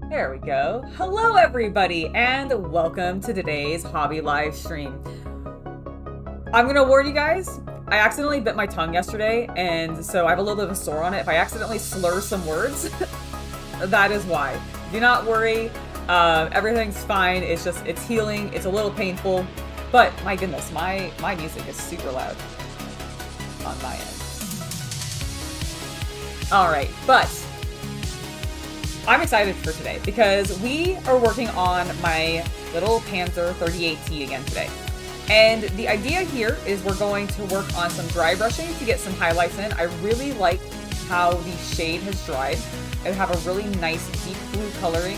There we go. Hello everybody and welcome to today's hobby live stream. I'm gonna warn you guys, I accidentally bit my tongue yesterday and so I have a little bit of a sore on it. If I accidentally slur some words, that is why. Do not worry, everything's fine. It's healing, it's a little painful, but my goodness, my music is super loud on my end. Alright, but I'm excited for today because we are working on my little Panzer 38T again today. And the idea here is we're going to work on some dry brushing to get some highlights in. I really like how the shade has dried. I have a really nice deep blue coloring,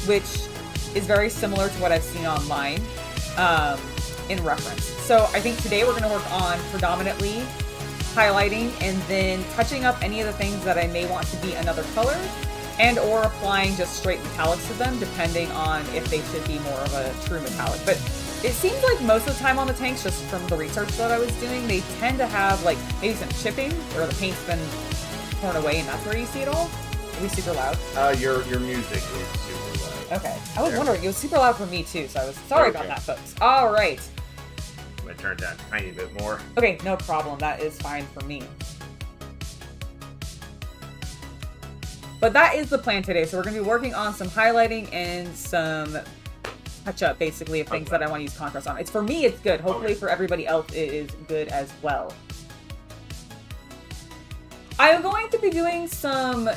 which is very similar to what I've seen online in reference. So I think today we're going to work on predominantly highlighting and then touching up any of the things that I may want to be another color, and or applying just straight metallics to them, depending on if they should be more of a true metallic. But it seems like most of the time on the tanks, just from the research that I was doing, they tend to have like maybe some chipping, or the paint's been torn away and that's where you see it all. Are we super loud? Your music is super loud. Okay. I was wondering, it was super loud for me too, so I was sorry about that, folks. All right. I'm gonna turn it down a tiny bit more. Okay, no problem. That is fine for me. But that is the plan today. So we're going to be working on some highlighting and some touch-up, basically, of things that I want to use contrast on. It's for me, it's good. Hopefully for everybody else, it is good as well. I am going to be doing some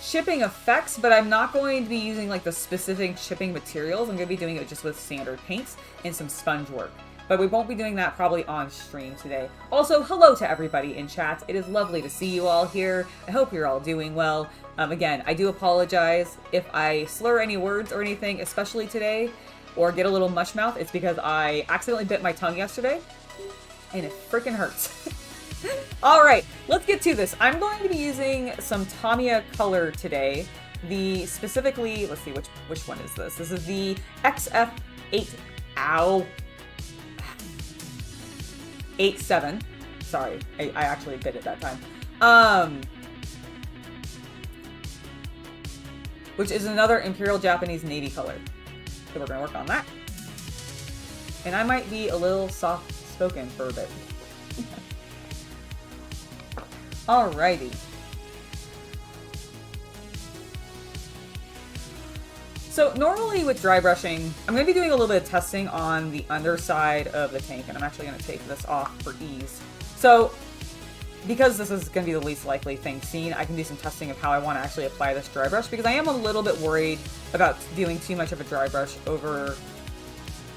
chipping effects, but I'm not going to be using like the specific chipping materials. I'm going to be doing it just with standard paints and some sponge work. But we won't be doing that probably on stream today. Also, hello to everybody in chat. It is lovely to see you all here. I hope you're all doing well. Again, I do apologize if I slur any words or anything, especially today, or get a little mush mouth. It's because I accidentally bit my tongue yesterday, and it freaking hurts. All right, let's get to this. I'm going to be using some Tamiya color today. Specifically, let's see, which one is this? This is the XF8. Ow. 8-7. Sorry, I actually bit it that time. Which is another Imperial Japanese Navy color. So we're gonna work on that. And I might be a little soft-spoken for a bit. Alrighty. So normally with dry brushing, I'm going to be doing a little bit of testing on the underside of the tank, and I'm actually going to take this off for ease. So because this is going to be the least likely thing seen, I can do some testing of how I want to actually apply this dry brush, because I am a little bit worried about doing too much of a dry brush over,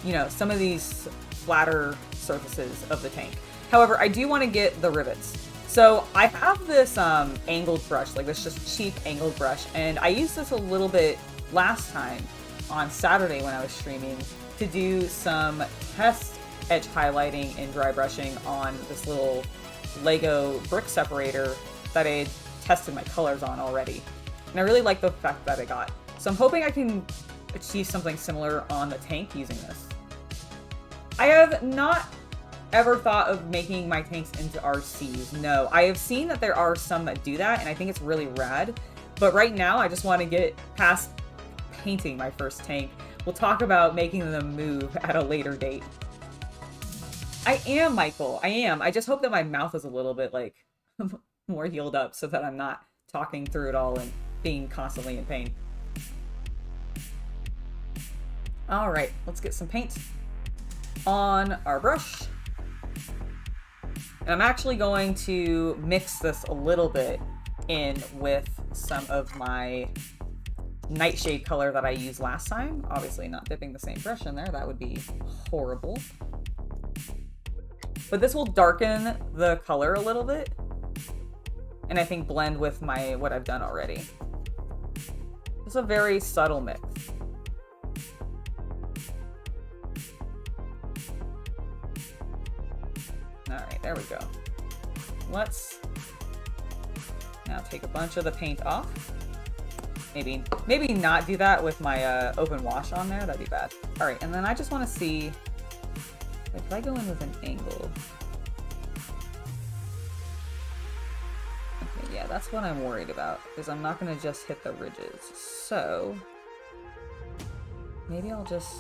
you know, some of these flatter surfaces of the tank. However, I do want to get the rivets. So I have this angled brush, like this just cheap angled brush, and I used this a little bit last time on Saturday when I was streaming to do some test edge highlighting and dry brushing on this little Lego brick separator that I had tested my colors on already. And I really like the effect that I got. So I'm hoping I can achieve something similar on the tank using this. I have not ever thought of making my tanks into RCs. No, I have seen that there are some that do that, and I think it's really rad. But right now, I just want to get past painting my first tank. We'll talk about making them move at a later date. I am, Michael. I am. I just hope that my mouth is a little bit, like, more healed up so that I'm not talking through it all and being constantly in pain. Alright, let's get some paint on our brush. And I'm actually going to mix this a little bit in with some of my nightshade color that I used last time. Obviously not dipping the same brush in there, that would be horrible. But this will darken the color a little bit, and I think blend with what I've done already. It's a very subtle mix. Alright, there we go. Let's now take a bunch of the paint off. Maybe not do that with my open wash on there. That'd be bad. All right, and then I just want to see if I go in with an angle. That's what I'm worried about, because I'm not going to just hit the ridges. So, maybe I'll just...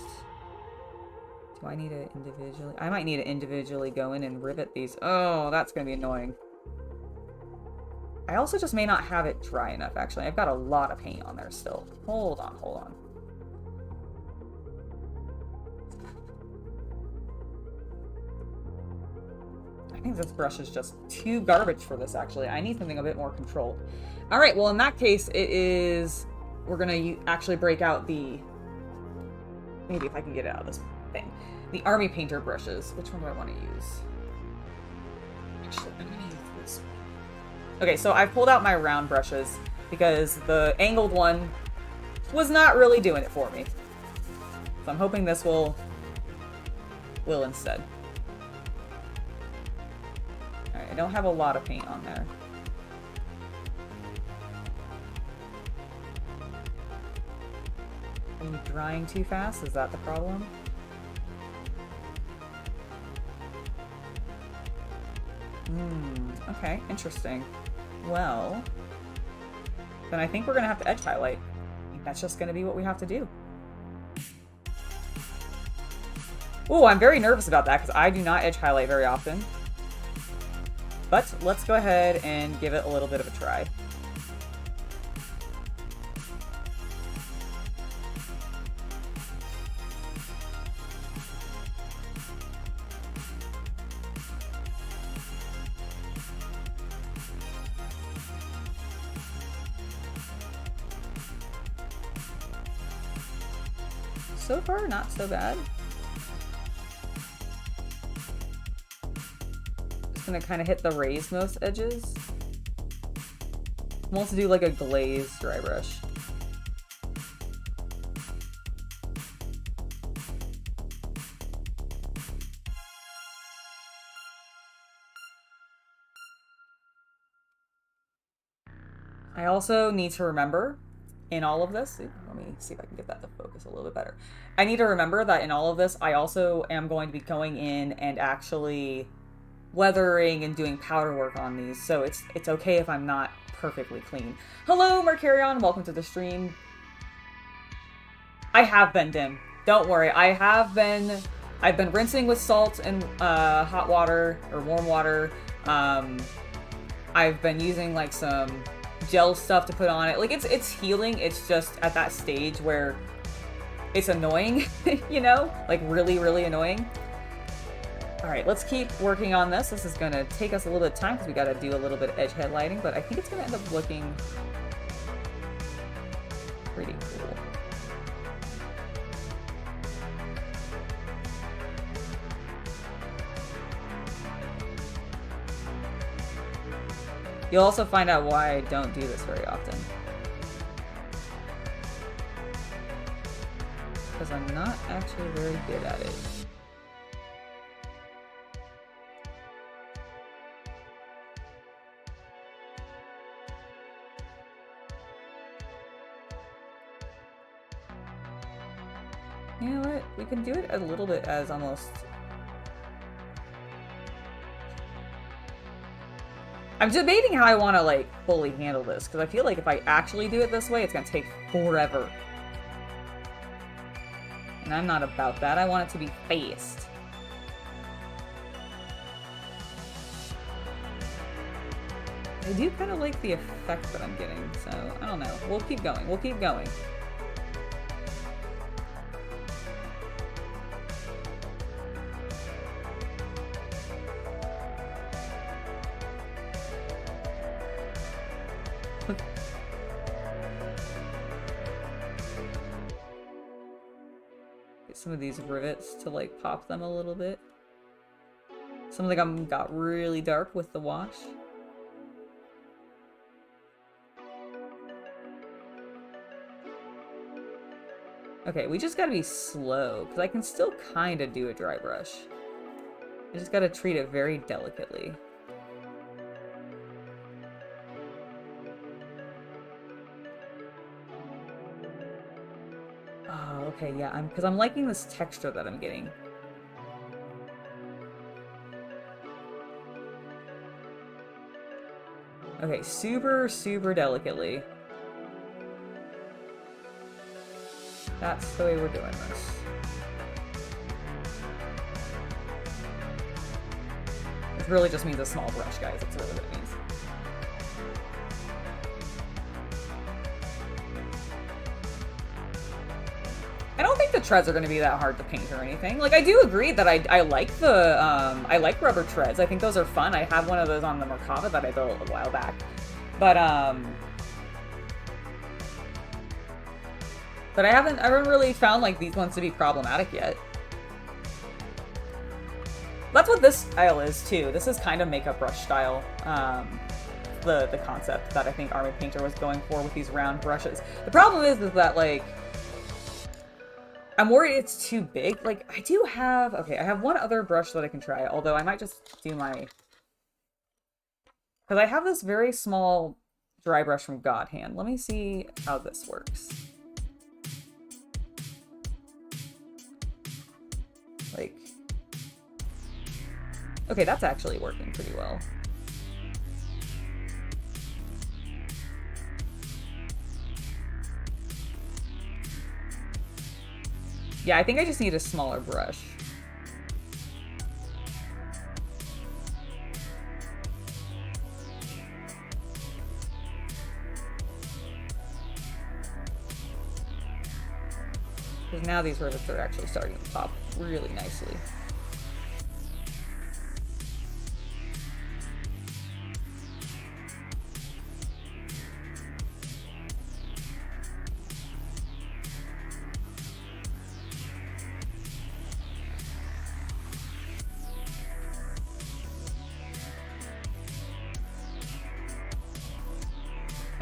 Do I need to individually... I might need to individually go in and rivet these. Oh, that's going to be annoying. I also just may not have it dry enough, actually. I've got a lot of paint on there still. Hold on, hold on. I think this brush is just too garbage for this, actually. I need something a bit more controlled. Alright, well, in that case, it is... We're gonna actually break out the... Maybe if I can get it out of this thing. The Army Painter brushes. Which one do I want to use? Actually, I'm gonna use this one. Okay, so I've pulled out my round brushes because the angled one was not really doing it for me. So I'm hoping this will instead. Alright, I don't have a lot of paint on there. Are you drying too fast? Is that the problem? Okay, interesting. Well, then I think we're gonna have to edge highlight. I think that's just gonna be what we have to do. Oh, I'm very nervous about that because I do not edge highlight very often. But let's go ahead and give it a little bit of a try. So far, not so bad. Just gonna kind of hit the raised most edges. I'm also do like a glazed dry brush. I also need to remember in all of this, let me see if I can get that to focus a little bit better. I need to remember that in all of this, I also am going to be going in and actually weathering and doing powder work on these. So it's okay if I'm not perfectly clean. Hello, Mercurion. Welcome to the stream. I have been dim. Don't worry. I've been rinsing with salt and hot water or warm water. I've been using like some gel stuff to put on it. Like it's healing. It's just at that stage where it's annoying, you know, like really, really annoying. All right, let's keep working on this. This is gonna take us a little bit of time because we got to do a little bit of edge highlighting, but I think it's gonna end up looking pretty cool. You'll also find out why I don't do this very often. Because I'm not actually very good at it. You know what? We can do it a little bit as almost... I'm debating how I want to, like, fully handle this, because I feel like if I actually do it this way, it's going to take forever. And I'm not about that. I want it to be fast. I do kind of like the effect that I'm getting, so I don't know. We'll keep going. We'll keep going. Get some of these rivets to like pop them a little bit. Some of them got really dark with the wash. Okay, we just gotta be slow, because I can still kind of do a dry brush. I just gotta treat it very delicately. Oh, okay, yeah, because I'm liking this texture that I'm getting. Okay, super, super delicately. That's the way we're doing this. It really just means a small brush, guys. That's really what it means. I don't think the treads are going to be that hard to paint or anything. Like, I do agree that I like the, I like rubber treads. I think those are fun. I have one of those on the Merkava that I built a while back. But I haven't really found, like, these ones to be problematic yet. That's what this style is, too. This is kind of makeup brush style. The concept that I think Army Painter was going for with these round brushes. The problem is that, like, I'm worried it's too big. Like, I do have... Okay, I have one other brush that I can try, although I might just do my... Because I have this very small dry brush from God Hand. Let me see how this works. Like... Okay, that's actually working pretty well. Yeah, I think I just need a smaller brush. Because now these rivets are actually starting to pop really nicely.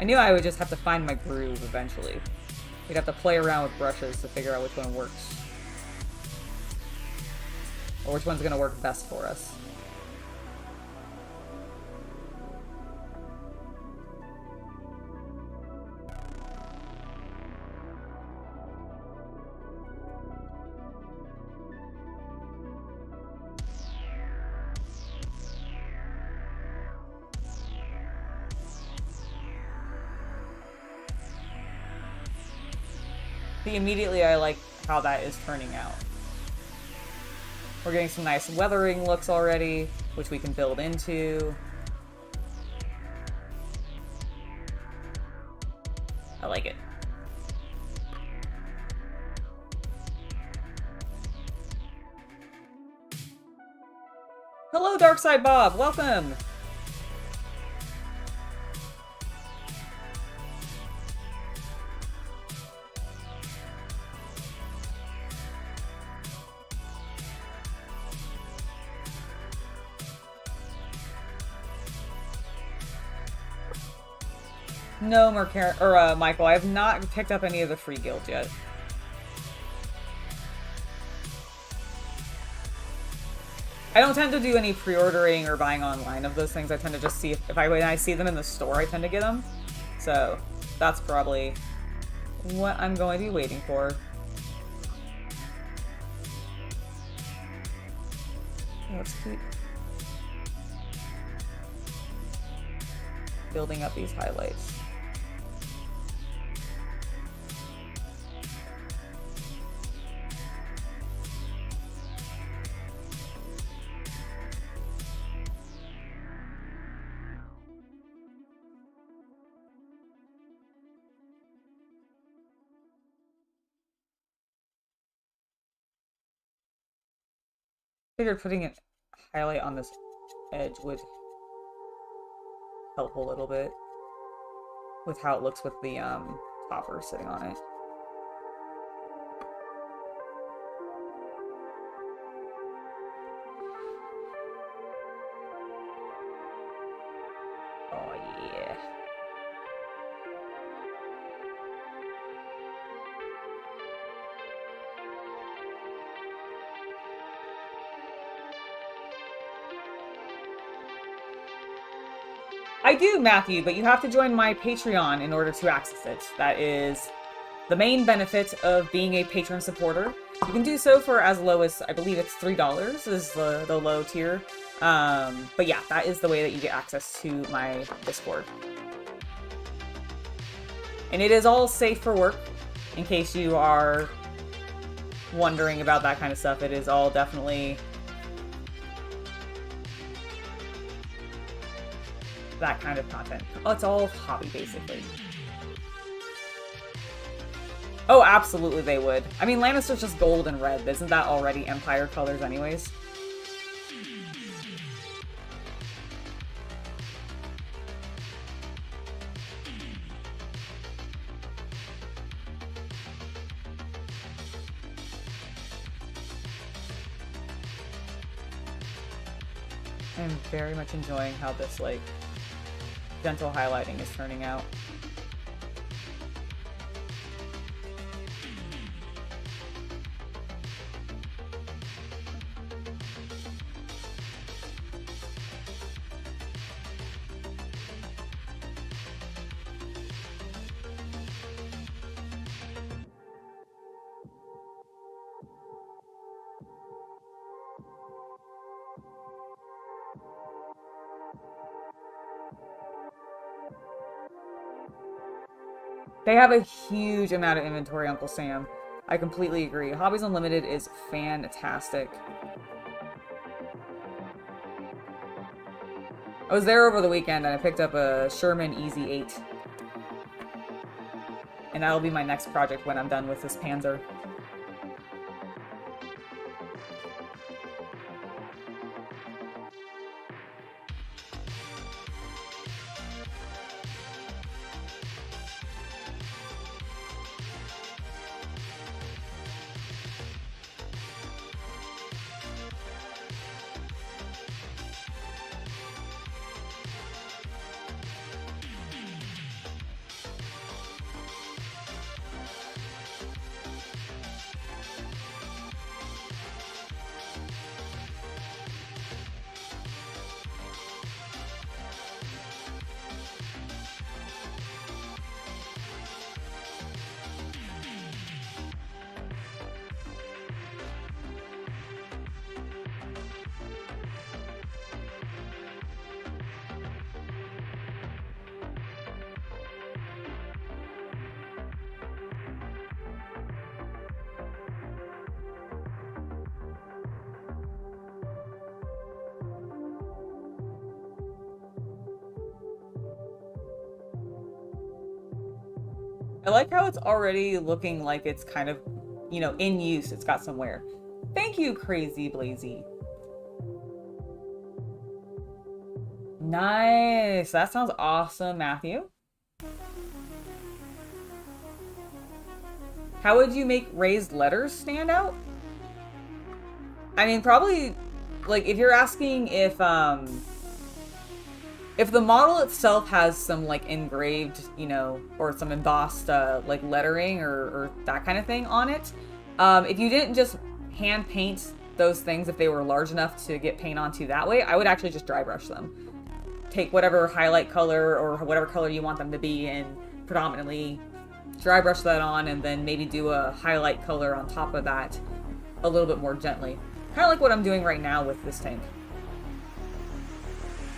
I knew I would just have to find my groove eventually. We'd have to play around with brushes to figure out which one works. Or which one's going to work best for us. See, immediately I like how that is turning out. We're getting some nice weathering looks already, which we can build into. I like it. Hello, Darkside Bob! Welcome! No, Michael, I have not picked up any of the free guilds yet. I don't tend to do any pre-ordering or buying online of those things. I tend to just see when I see them in the store, I tend to get them. So that's probably what I'm going to be waiting for. Let's keep building up these highlights. Figured putting a highlight on this edge would help a little bit with how it looks with the topper sitting on it. Oh yeah. I do, Matthew, but you have to join my Patreon in order to access it. That is the main benefit of being a patron supporter. You can do so for as low as, I believe it's $3 is the low tier. But yeah, that is the way that you get access to my Discord. And it is all safe for work, in case you are wondering about that kind of stuff. It is all definitely that kind of content. Oh, it's all hobby, basically. Oh, absolutely they would. I mean, Lannister's just gold and red. Isn't that already Empire colors anyways? I'm very much enjoying how this, like, gentle highlighting is turning out. They have a huge amount of inventory, Uncle Sam. I completely agree. Hobbies Unlimited is fantastic. I was there over the weekend and I picked up a Sherman Easy 8. And that'll be my next project when I'm done with this Panzer. I like how it's already looking like it's kind of, you know, in use. It's got some wear. Thank you, Crazy Blazy. Nice. That sounds awesome, Matthew. How would you make raised letters stand out? I mean, probably, like, if you're asking if the model itself has some, like, engraved, you know, or some embossed, like, lettering or that kind of thing on it, if you didn't just hand paint those things, if they were large enough to get paint onto that way, I would actually just dry brush them. Take whatever highlight color or whatever color you want them to be and predominantly dry brush that on, and then maybe do a highlight color on top of that a little bit more gently. Kind of like what I'm doing right now with this tank.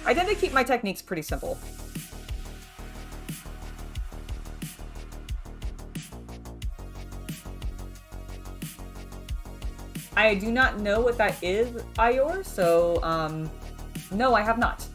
I tend to keep my techniques pretty simple. I do not know what that is, Ayor, so, no, I have not.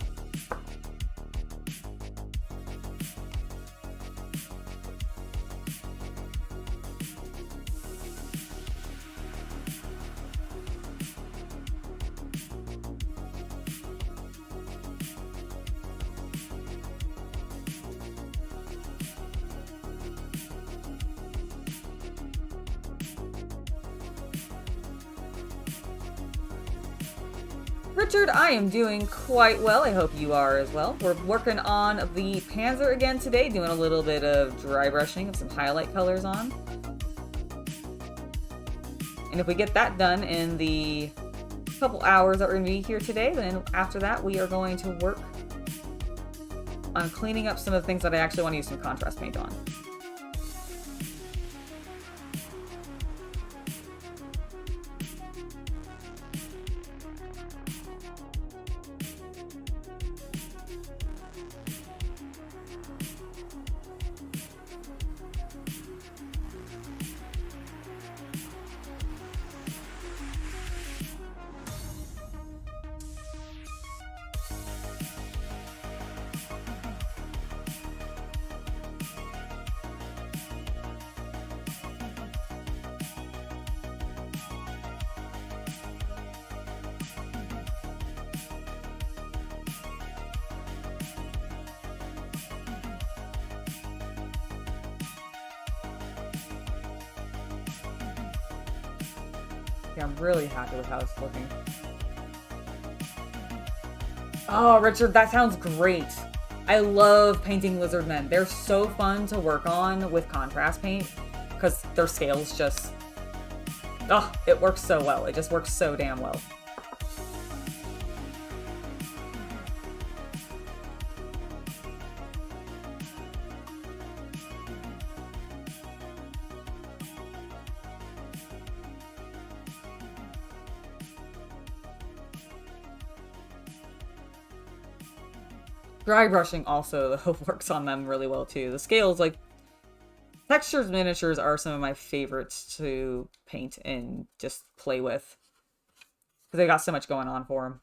Richard, I am doing quite well. I hope you are as well. We're working on the Panzer again today, doing a little bit of dry brushing of some highlight colors on. And if we get that done in the couple hours that we're going to be here today, then after that we are going to work on cleaning up some of the things that I actually want to use some contrast paint on. Okay, I'm really happy with how it's looking. Oh, Richard, that sounds great. I love painting lizardmen. They're so fun to work on with contrast paint because their scales just... Oh, it works so well. It just works so damn well. Dry brushing also works on them really well too. The scales, like, textures miniatures are some of my favorites to paint and just play with. Because they got so much going on for them.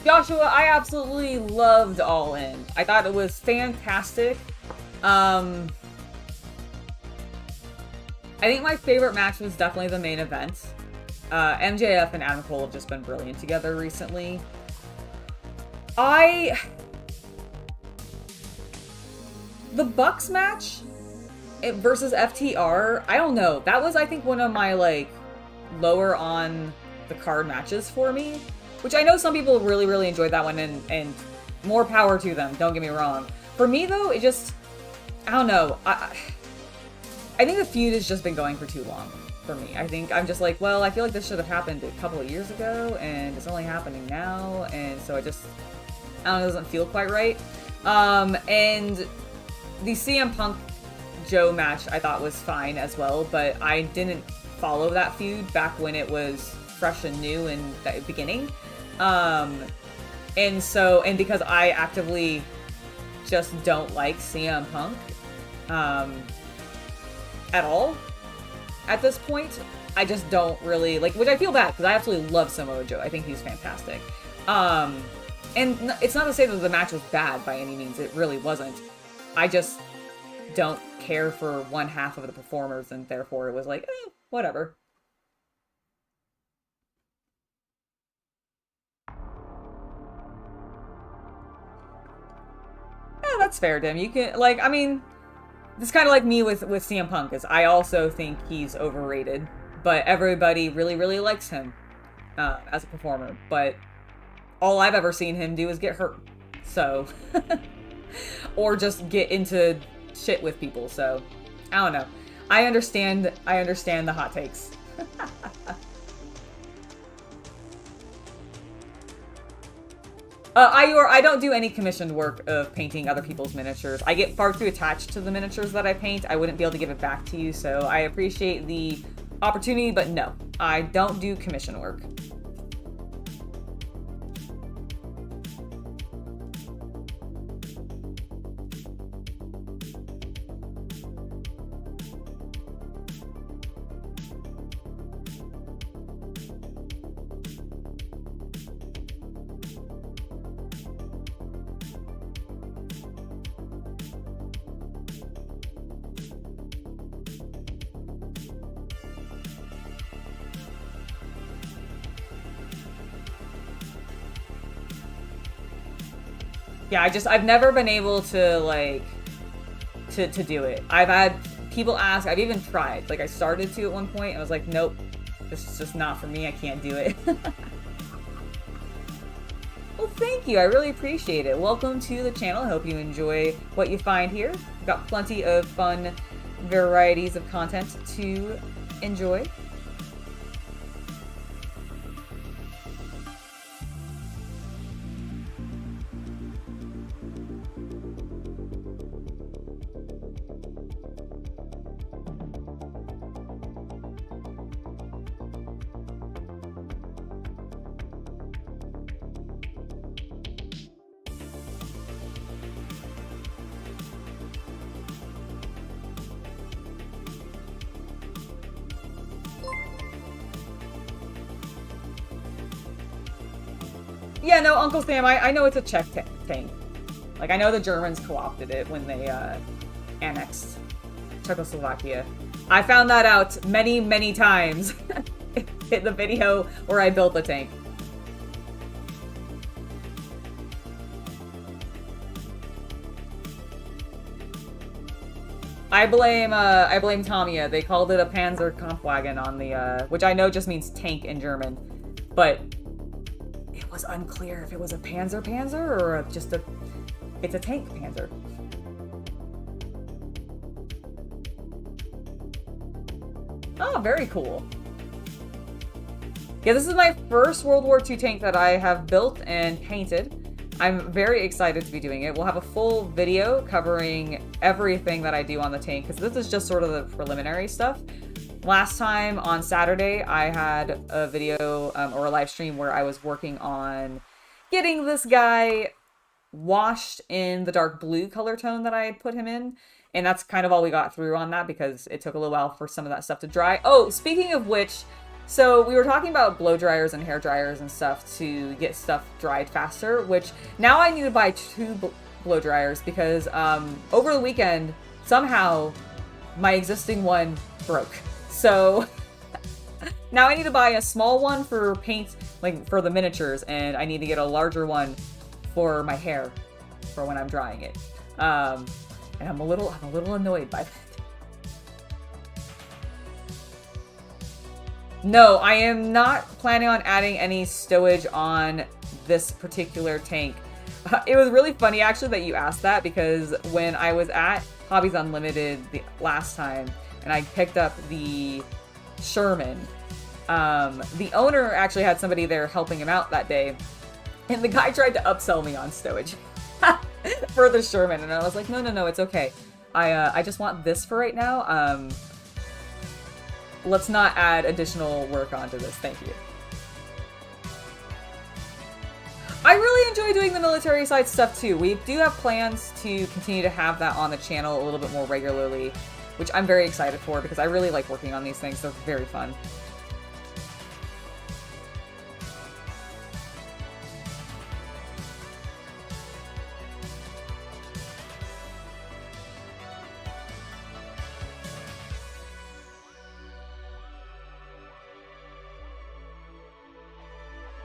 Joshua, I absolutely loved All In. I thought it was fantastic. I think my favorite match was definitely the main event. MJF and Adam Cole have just been brilliant together recently. The Bucks match versus FTR, I don't know. That was, I think, one of my, like, lower on the card matches for me. Which I know some people really, really enjoyed that one, and more power to them, don't get me wrong. For me, though, it just... I don't know. I think the feud has just been going for too long for me. I think I'm just like, well, I feel like this should have happened a couple of years ago, and it's only happening now, and so I don't know, it doesn't feel quite right. And the CM Punk Joe match I thought was fine as well, but I didn't follow that feud back when it was fresh and new in the beginning. And because I actively just don't like CM Punk at all at this point, I just don't really like, which I feel bad because I absolutely love Samoa Joe. I think he's fantastic. And it's not to say that the match was bad by any means. It really wasn't. I just don't care for one half of the performers, and therefore it was like, whatever. That's fair, Dim. You can, like, I mean, it's kind of like me with CM Punk, is I also think he's overrated, but everybody really, really likes him as a performer, but all I've ever seen him do is get hurt, so, or just get into shit with people, so, I don't know. I understand the hot takes. I don't do any commissioned work of painting other people's miniatures. I get far too attached to the miniatures that I paint. I wouldn't be able to give it back to you, so I appreciate the opportunity, but no, I don't do commission work. Yeah, I've never been able to, like, to do it. I've had people ask, I've even tried. Like, I started to at one point, and I was like, nope, this is just not for me, I can't do it. Well, thank you, I really appreciate it. Welcome to the channel, I hope you enjoy what you find here. We've got plenty of fun varieties of content to enjoy. Yeah, no, Uncle Sam, I know it's a Czech tank. Like, I know the Germans co-opted it when they annexed Czechoslovakia. I found that out many, many times in the video where I built the tank. I blame Tamiya. They called it a Panzerkampfwagen on the, which I know just means tank in German, but it was unclear if it was a Panzer or just a, it's a tank Panzer. Oh, very cool. Yeah, this is my first World War II tank that I have built and painted. I'm very excited to be doing it. We'll have a full video covering everything that I do on the tank, because this is just sort of the preliminary stuff. Last time on Saturday, I had a video or a live stream where I was working on getting this guy washed in the dark blue color tone that I had put him in. And that's kind of all we got through on that because it took a little while for some of that stuff to dry. Oh, speaking of which, so we were talking about blow dryers and hair dryers and stuff to get stuff dried faster, which now I need to buy 2 blow dryers because over the weekend, somehow my existing one broke. So now I need to buy a small one for paint, like for the miniatures, and I need to get a larger one for my hair for when I'm drying it. And I'm a little annoyed by that. No, I am not planning on adding any stowage on this particular tank. It was really funny actually that you asked that, because when I was at Hobbies Unlimited the last time and I picked up the Sherman, the owner actually had somebody there helping him out that day, and the guy tried to upsell me on stowage for the Sherman, and I was like, no, it's okay. I just want this for right now. Let's not add additional work onto this. Thank you. I really enjoy doing the military side stuff too. We do have plans to continue to have that on the channel a little bit more regularly, which I'm very excited for because I really like working on these things. They're very fun.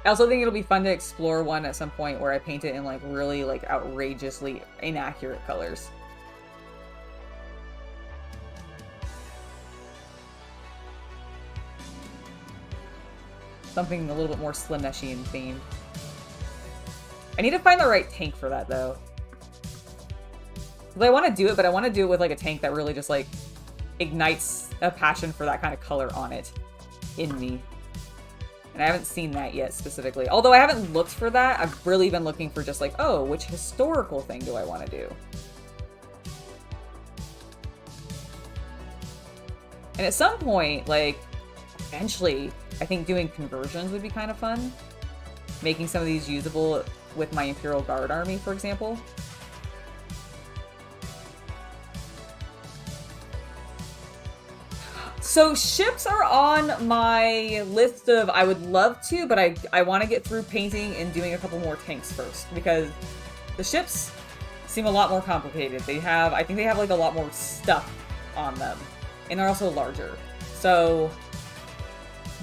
I also think it'll be fun to explore one at some point where I paint it in like really like outrageously inaccurate colors. Something a little bit more Slim Meshy themed. I need to find the right tank for that though. Because I want to do it, but I want to do it with like a tank that really just like ignites a passion for that kind of color on it in me. And I haven't seen that yet specifically. Although I haven't looked for that, I've really been looking for just like, oh, which historical thing do I want to do? And at some point, like, eventually, I think doing conversions would be kind of fun. Making some of these usable with my Imperial Guard army, for example. So ships are on my list of I would love to, but I want to get through painting and doing a couple more tanks first, because the ships seem a lot more complicated. I think they have like a lot more stuff on them, and they're also larger. So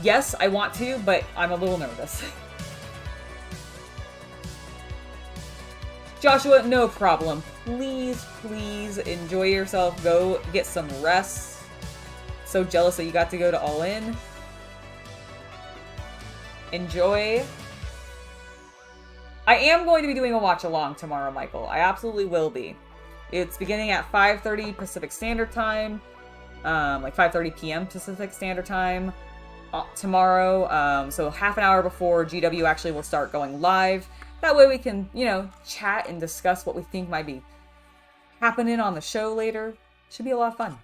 yes, I want to, but I'm a little nervous. Joshua, no problem. Please, please enjoy yourself. Go get some rest. So jealous that you got to go to All In. Enjoy. I am going to be doing a watch along tomorrow, Michael. I absolutely will be. It's beginning at 5:30 Pacific Standard Time, like 5:30 p.m. Pacific Standard Time tomorrow. So half an hour before GW actually will start going live. That way we can, you know, chat and discuss what we think might be happening on the show later. Should be a lot of fun.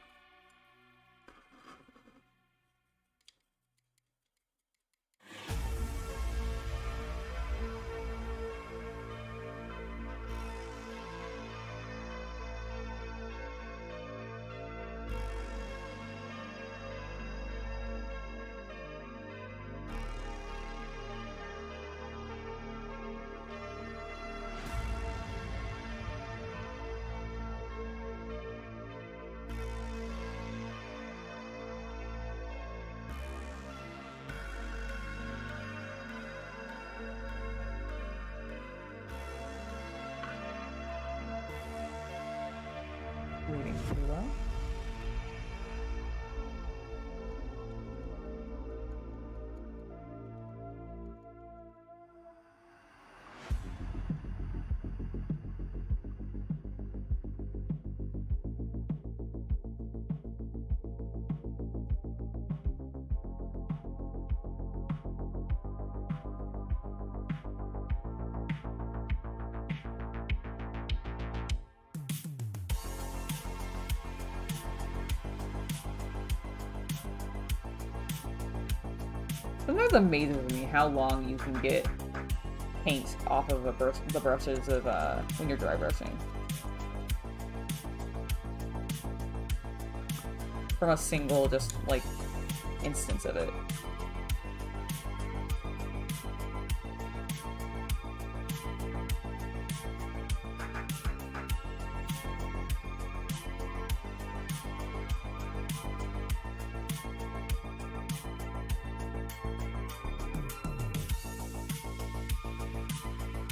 Sometimes it amazes me how long you can get paint off of the brushes of when you're dry brushing. From a single, just like, instance of it.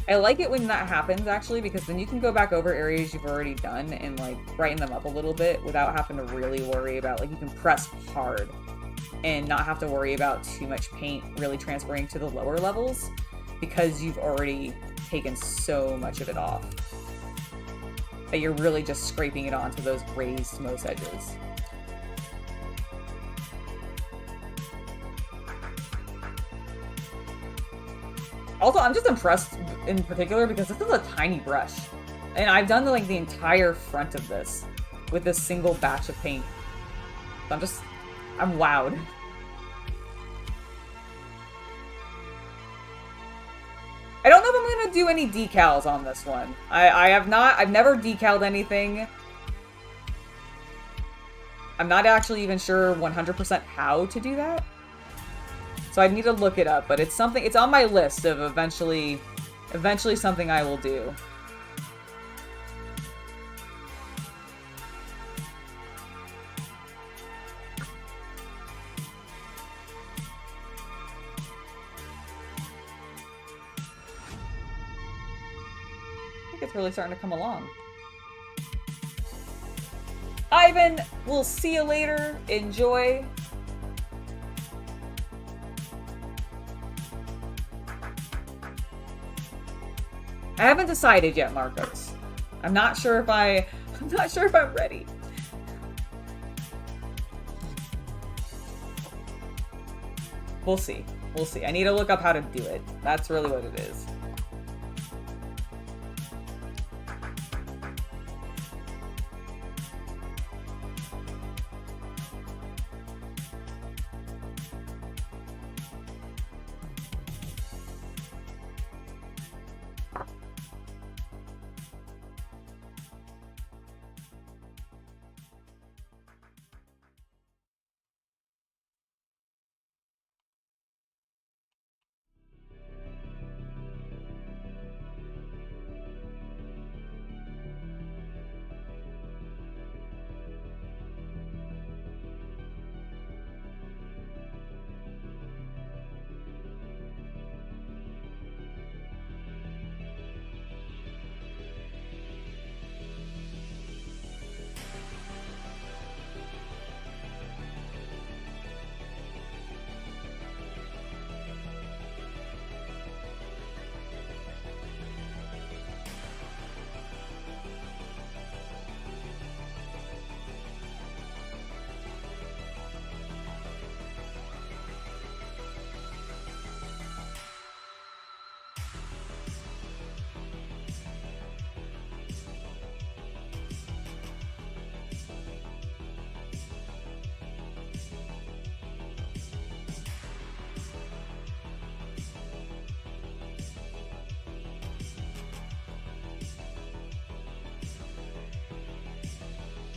I like it when that happens, actually, because then you can go back over areas you've already done and, like, brighten them up a little bit without having to really worry about, like, you can press hard and not have to worry about too much paint really transferring to the lower levels because you've already taken so much of it off that you're really just scraping it onto those raised most edges. Also, I'm just impressed in particular because this is a tiny brush. And I've done like the entire front of this with this single batch of paint. So I'm wowed. I don't know if I'm gonna do any decals on this one. I've never decaled anything. I'm not actually even sure 100% how to do that. So I need to look it up, but it's on my list of eventually something I will do. I think it's really starting to come along. Ivan, we'll see you later. Enjoy. I haven't decided yet, Marcos. I'm not sure if I'm ready. We'll see. We'll see. I need to look up how to do it. That's really what it is.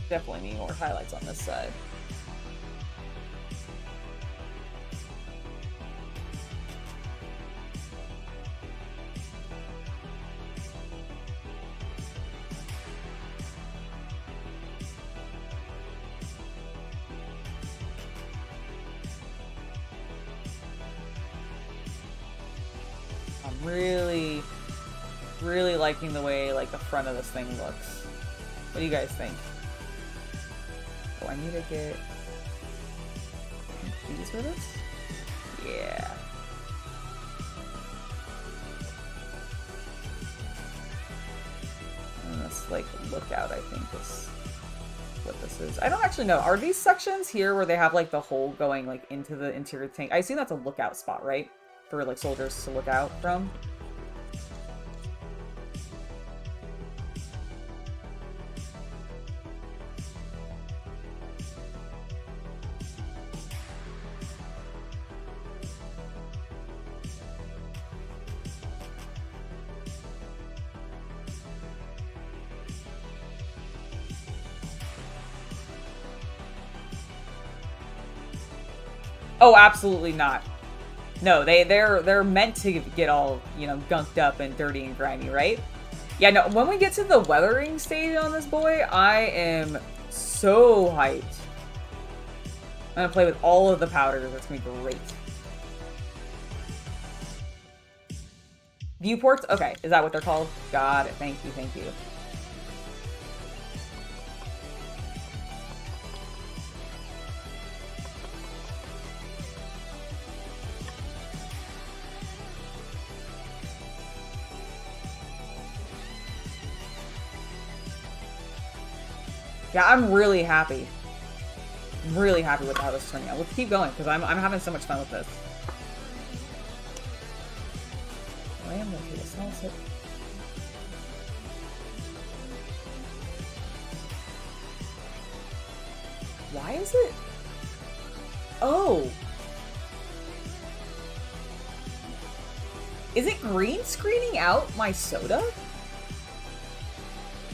Definitely need more highlights on this side. I'm really liking the way like the front of this thing looks. What do you guys think? Oh, I need to get these for this? Yeah. And this like lookout, I think is what this is. I don't actually know. Are these sections here where they have like the hole going like into the interior tank? I assume that's a lookout spot, right? For like soldiers to look out from. Oh, absolutely not. No, they're meant to get all, you know, gunked up and dirty and grimy, right? Yeah, no, when we get to the weathering stage on this boy, I am so hyped. I'm gonna play with all of the powders. That's gonna be great. Viewports? Okay, is that what they're called? Got it. Thank you, thank you. Yeah, I'm really happy. I'm really happy with how this is turning out. Let's keep going, because I'm having so much fun with this. Why is it? Oh. Is it green screening out my soda?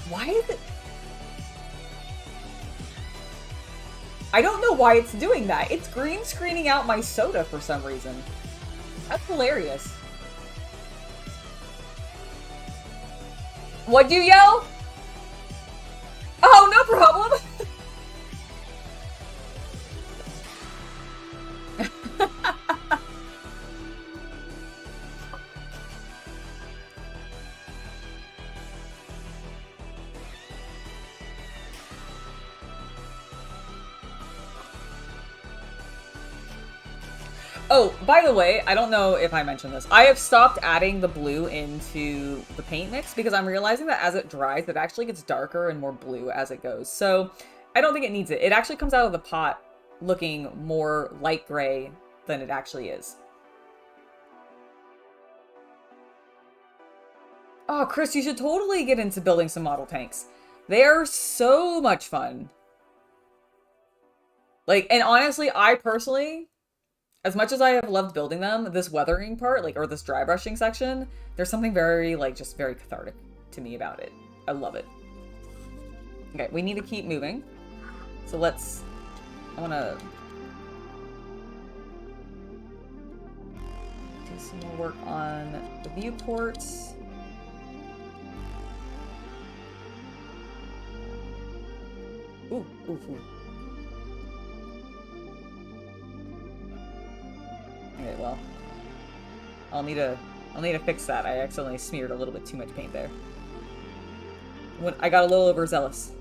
Why is it? I don't know why it's doing that. It's green screening out my soda for some reason. That's hilarious. What'd you yell? Oh, no problem. Oh, by the way, I don't know if I mentioned this. I have stopped adding the blue into the paint mix because I'm realizing that as it dries, it actually gets darker and more blue as it goes. So I don't think it needs it. It actually comes out of the pot looking more light gray than it actually is. Oh, Chris, you should totally get into building some model tanks. They are so much fun. Like, and honestly, I personally, as much as I have loved building them, this weathering part, like, or this dry brushing section, there's something very, like, just very cathartic to me about it. I love it. Okay, we need to keep moving. So let's, I want to do some more work on the viewports. Ooh, ooh, ooh. Okay, well, I'll need to fix that. I accidentally smeared a little bit too much paint there. I got a little overzealous.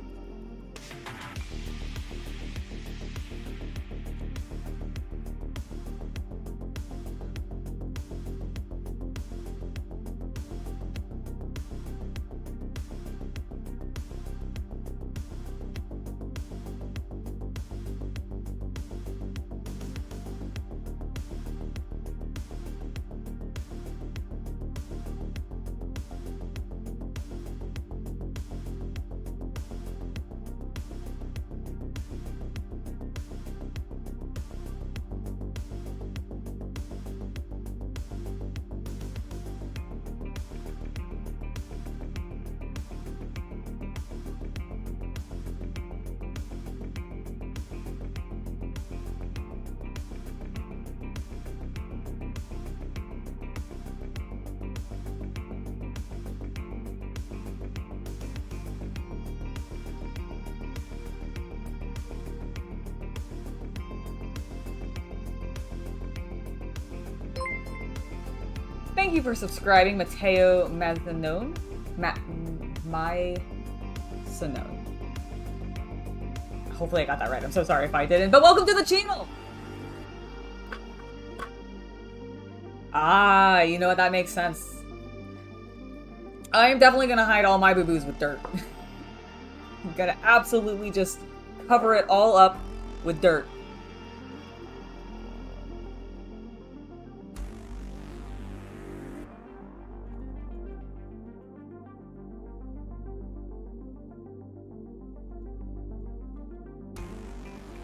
Thank you for subscribing, Mateo Mazanone. Sanone. Hopefully I got that right. I'm so sorry if I didn't, but welcome to the channel! Ah, you know what? That makes sense. I am definitely gonna hide all my boo-boos with dirt. I'm gonna absolutely just cover it all up with dirt.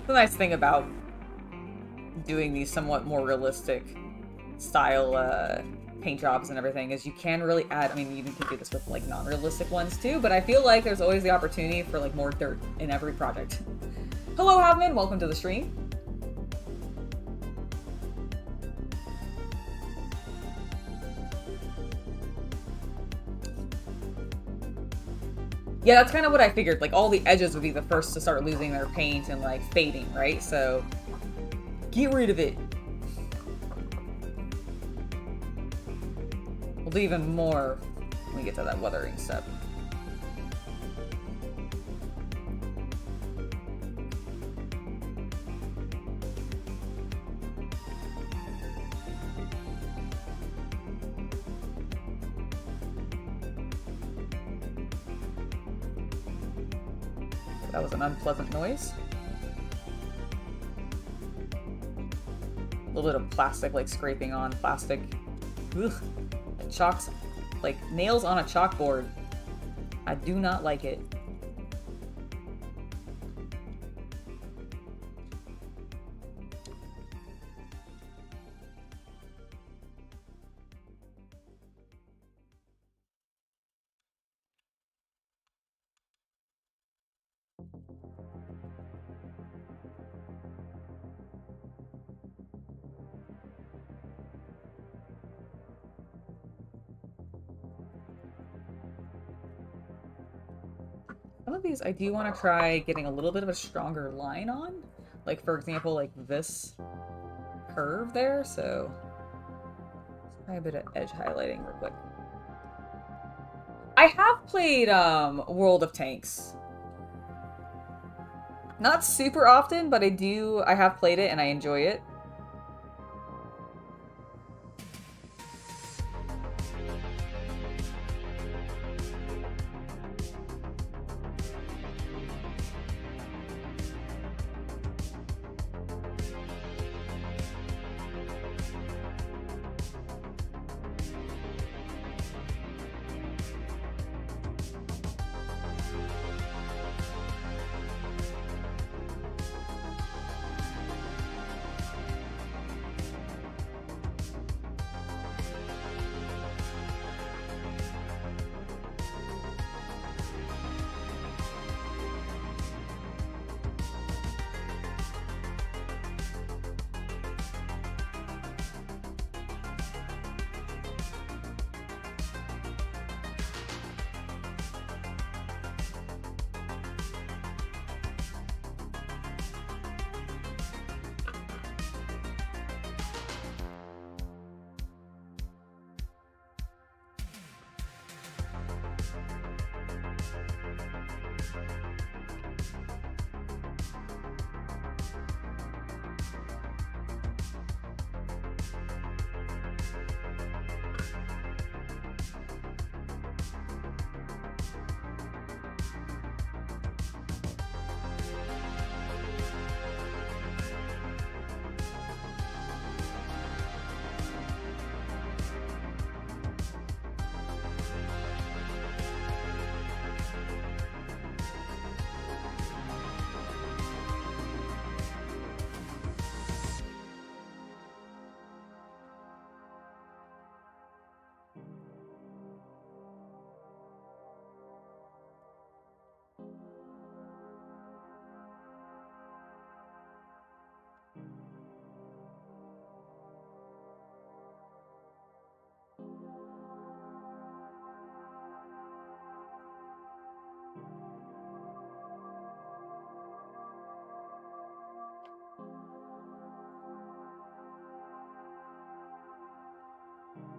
The nice thing about doing these somewhat more realistic style paint jobs and everything is you can really add, I mean, you can do this with like non-realistic ones too, but I feel like there's always the opportunity for like more dirt in every project. Hello, Havman, welcome to the stream. Yeah, that's kind of what I figured. Like, all the edges would be the first to start losing their paint and, like, fading, right? So, get rid of it. We'll do even more when we get to that weathering step. That was an unpleasant noise. A little bit of plastic, like, scraping on plastic. Ugh. Chalks, like, nails on a chalkboard. I do not like it. Some of these I do want to try getting a little bit of a stronger line on. Like, for example, like this curve there, so let's try a bit of edge highlighting real quick. I have played World of Tanks. Not super often, but I have played it and I enjoy it.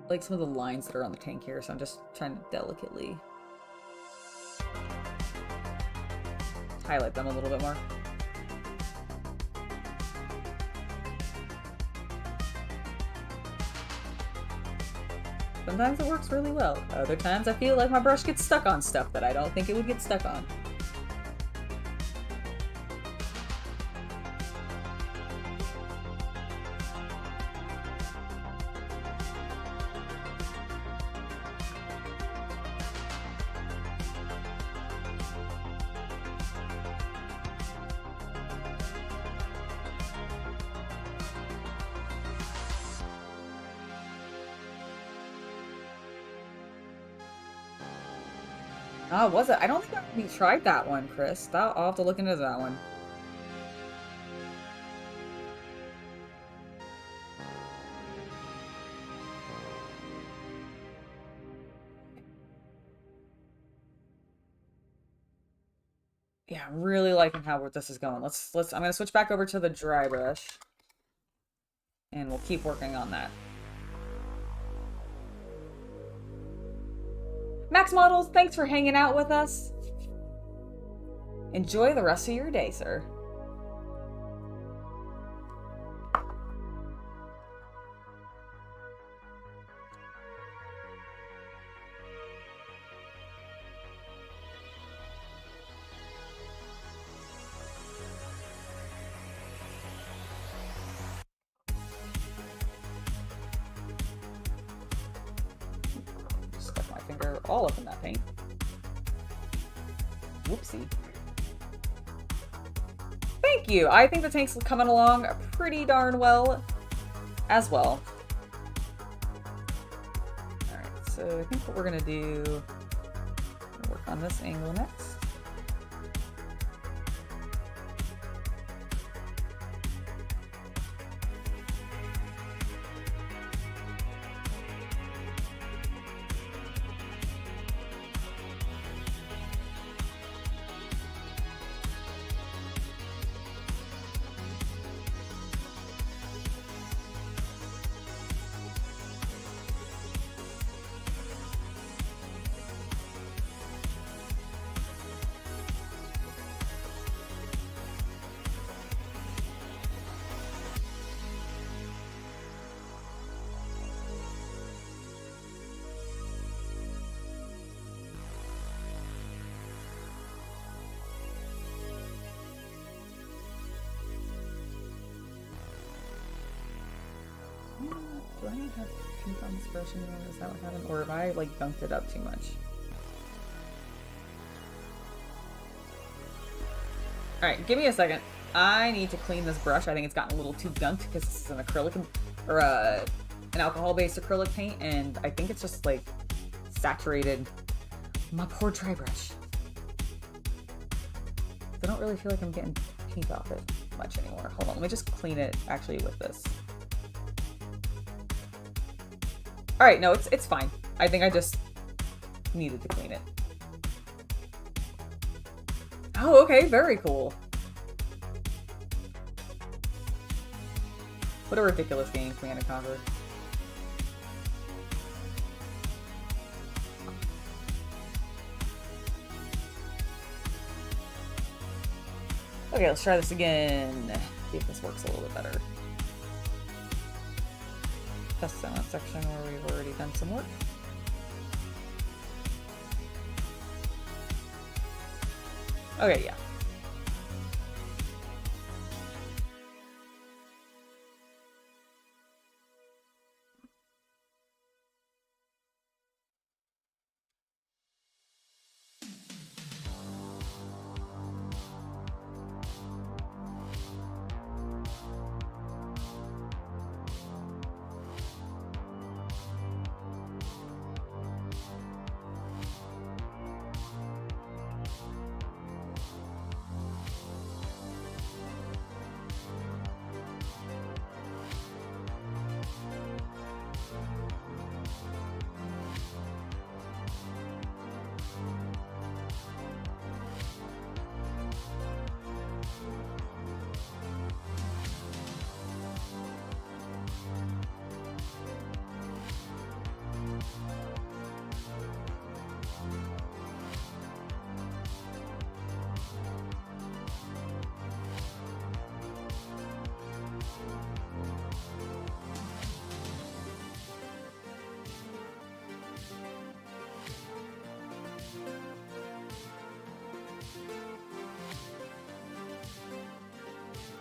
Like some of the lines that are on the tank here, so I'm just trying to delicately highlight them a little bit more. Sometimes it works really well. Other times I feel like my brush gets stuck on stuff that I don't think it would get stuck on. Oh, was it? I don't think we tried that one, Chris. I'll have to look into that one. Yeah, I'm really liking how this is going. I'm gonna switch back over to the dry brush. And we'll keep working on that. Max Models, thanks for hanging out with us. Enjoy the rest of your day, sir. All up in that paint. Whoopsie. Thank you. I think the tank's coming along pretty darn well as well. Alright, so I think what we're gonna do, work on this angle next. Do I not have pink on this brush anymore? Is that what happened? Or have I, like, gunked it up too much? Alright, give me a second. I need to clean this brush. I think it's gotten a little too gunked because this is an acrylic, or an alcohol-based acrylic paint, and I think it's just, like, saturated my poor dry brush. I don't really feel like I'm getting paint off it much anymore. Hold on, let me just clean it, actually, with this. Alright, no, it's fine. I think I just needed to clean it. Oh, okay, very cool. What a ridiculous game, Command & Conquer. Okay, let's try this again. See if this works a little bit better. Test that section where we've already done some work. Okay, yeah.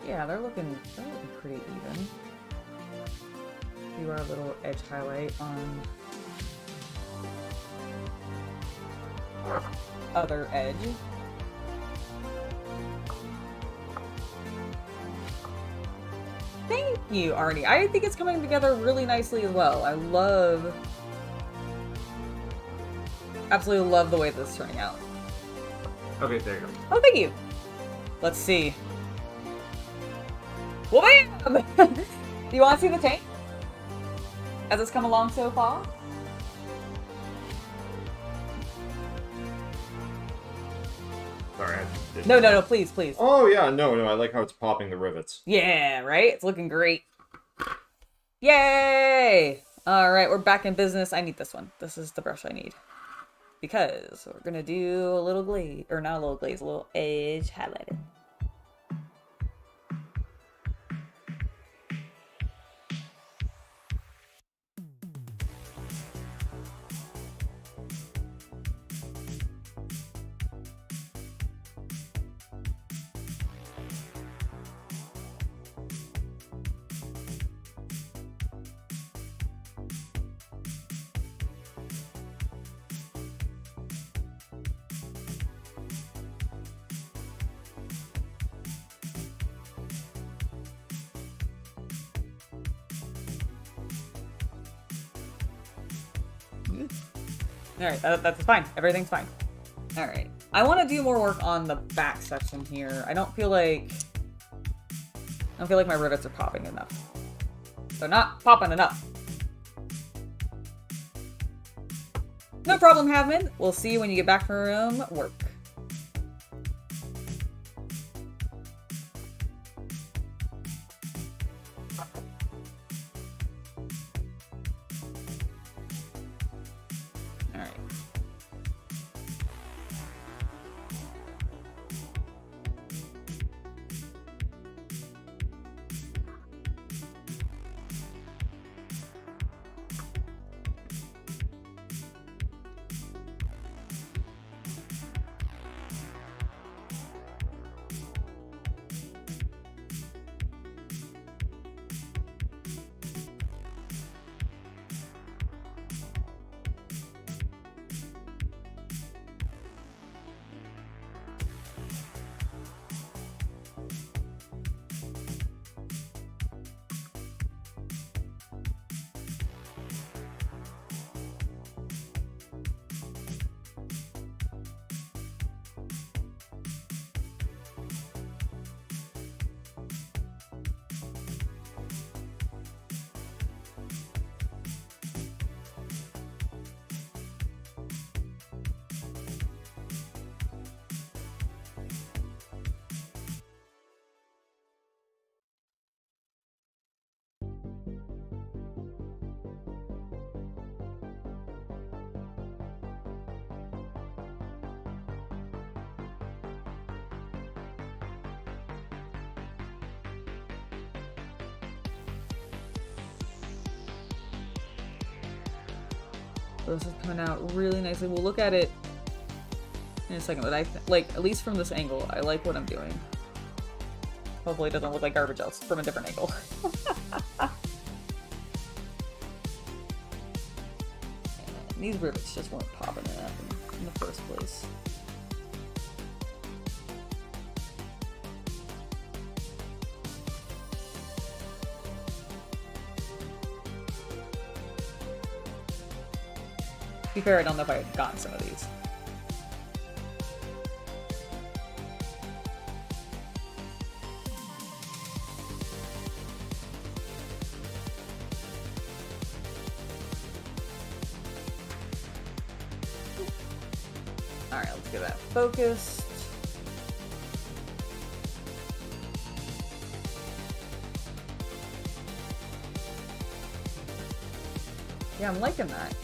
Yeah, they're looking pretty even. Do our little edge highlight on other edge. Thank you, Arnie. I think it's coming together really nicely as well. I absolutely love the way this is turning out. Okay, there you go. Oh, thank you. Let's see. Well, bam! Do you want to see the tank? As it's come along so far? Sorry, I didn't No, no, no, please, please. Oh, yeah, no, I like how it's popping the rivets. Yeah, right? It's looking great. Yay! Alright, we're back in business. I need this one. This is the brush I need. Because we're gonna do a little glaze, or not a little glaze, a little edge highlighting. Alright, that's fine. Everything's fine. Alright. I want to do more work on the back section here. I don't feel like my rivets are popping enough. They're not popping enough. No problem, Havman. We'll see you when you get back from room. Work. This is coming out really nicely. We'll look at it in a second, but at least from this angle, I like what I'm doing. Hopefully it doesn't look like garbage else from a different angle. And these rivets just weren't popping enough in the first place. To be fair, I don't know if I had gotten some of these. Alright, let's get that focused. Yeah, I'm liking that.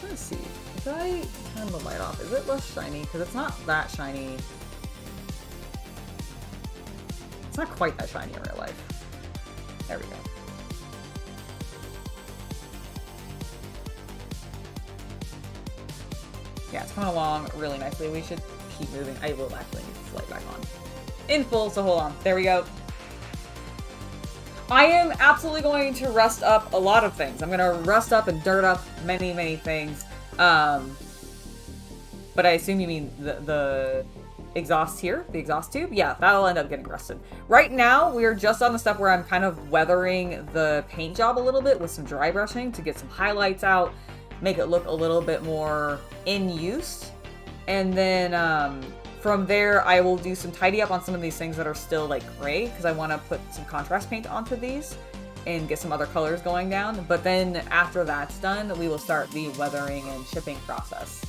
Let's see. If I turn the light off, is it less shiny? Because it's not that shiny. It's not quite that shiny in real life. There we go. Yeah, it's coming along really nicely. We should keep moving. I will actually need this light back on. In full, so hold on. There we go. I am absolutely going to rust up a lot of things. I'm going to rust up and dirt up many, many things. But I assume you mean the exhaust here, the exhaust tube? Yeah, that'll end up getting rusted. Right now, we're just on the step where I'm kind of weathering the paint job a little bit with some dry brushing to get some highlights out, make it look a little bit more in use. And then from there, I will do some tidy up on some of these things that are still like gray, because I want to put some contrast paint onto these. and get some other colors going down. But then after that's done, we will start the weathering and shipping process.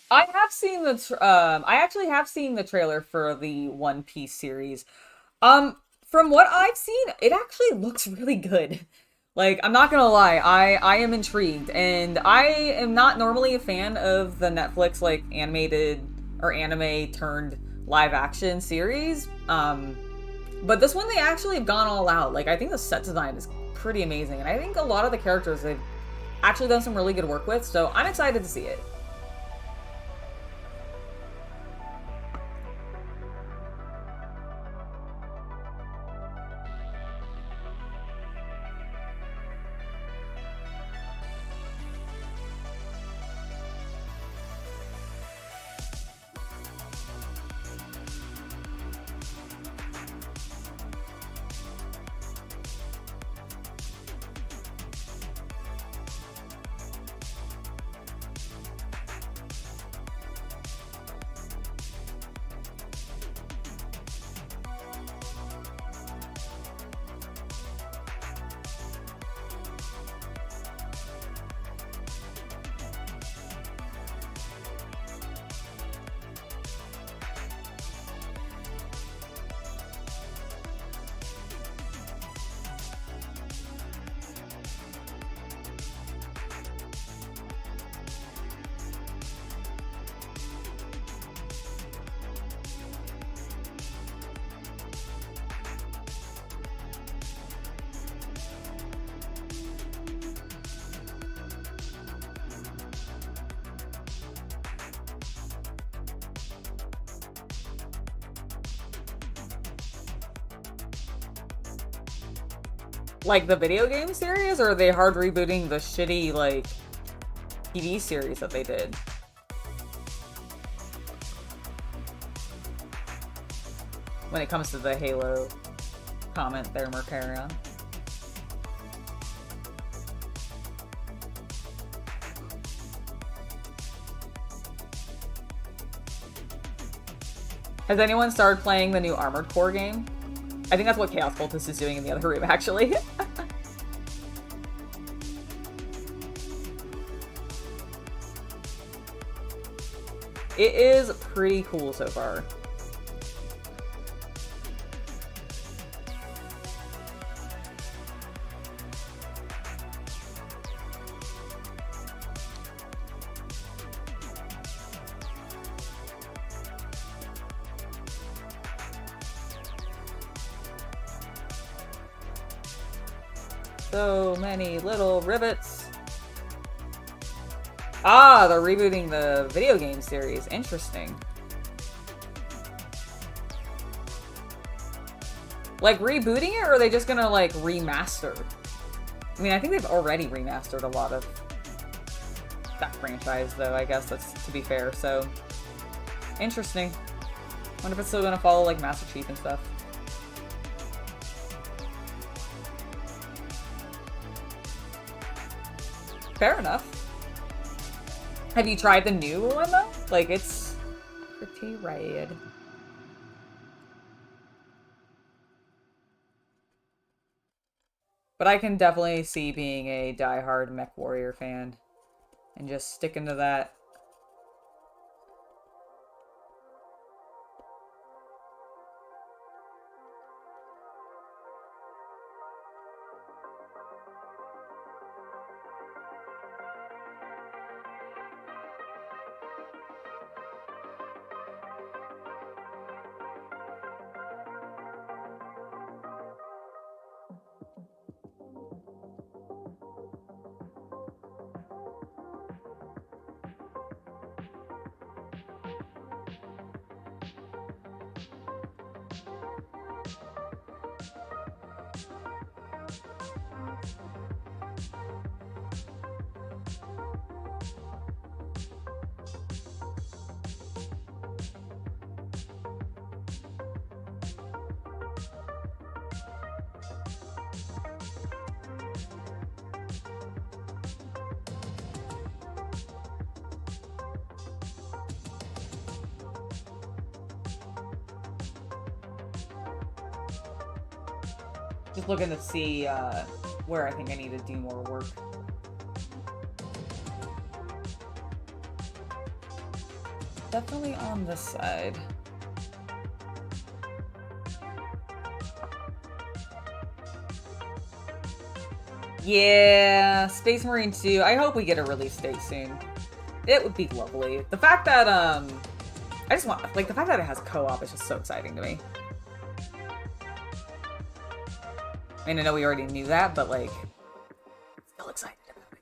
I have seen the I actually have seen the trailer for the One Piece series. From what I've seen, it actually looks really good. Like, I'm not gonna lie, I am intrigued, and I am not normally a fan of the Netflix, like, animated or anime turned live action series. But this one, they actually have gone all out. Like, I think the set design is pretty amazing, and I think a lot of the characters they've actually done some really good work with, so I'm excited to see it. Like the video game series, or are they hard rebooting the shitty, like, TV series that they did? When it comes to the Halo comment there, Mercarion. Has anyone started playing the new Armored Core game? I think that's what Chaos Cultist is doing in the other room, actually. It is pretty cool so far. So many little rivets. Ah, they're rebooting the video game series. Interesting. Like, rebooting it, or are they just gonna, like, remaster? I mean, I think they've already remastered a lot of that franchise, though, I guess that's to be fair, so... Interesting. Wonder if it's still gonna follow, like, Master Chief and stuff. Fair enough. Have you tried the new one, though? Like, it's pretty rad. But I can definitely see being a diehard Mech Warrior fan. And just sticking to that. Just looking to see where I think I need to do more work. Definitely on this side. Yeah, Space Marine 2. I hope we get a release date soon. It would be lovely. The fact that, I just want, like, the fact that it has co-op is just so exciting to me. I mean, I know we already knew that, but, like, still excited about it.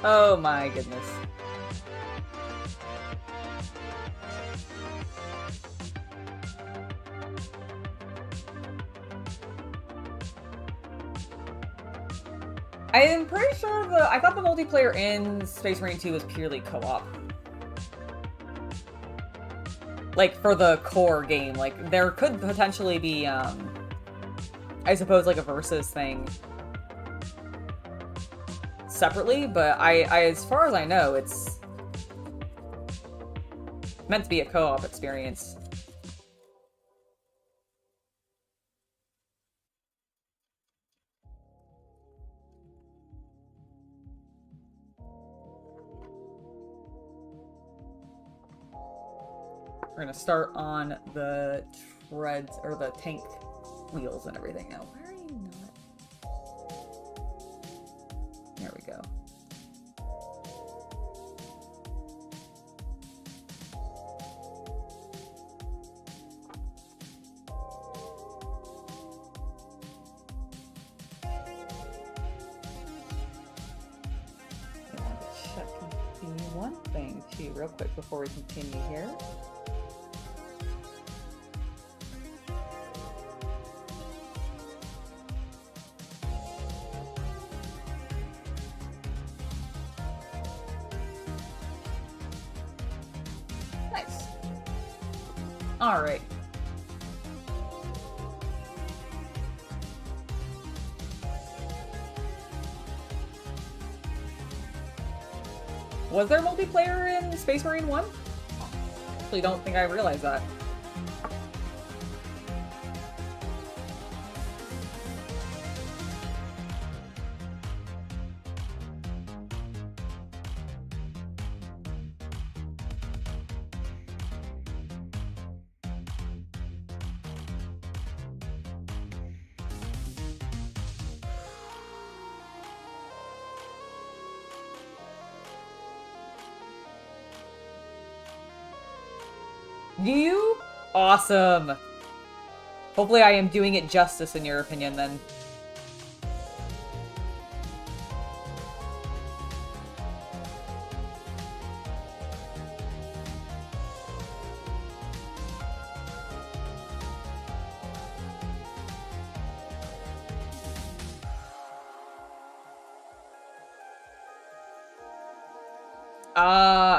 Oh my goodness. I am pretty sure I thought the multiplayer in Space Marine 2 was purely co-op. Like, for the core game. Like, there could potentially be, I suppose, like a versus thing separately, but I as far as I know, it's meant to be a co-op experience. We're gonna start on the treads, or the tank wheels and everything now. Why are you not? There we go. One thing too, real quick before we continue here. Nice. All right. Was there multiplayer in Space Marine 1? Actually, don't think I realized that. You? Awesome. Hopefully I am doing it justice in your opinion then.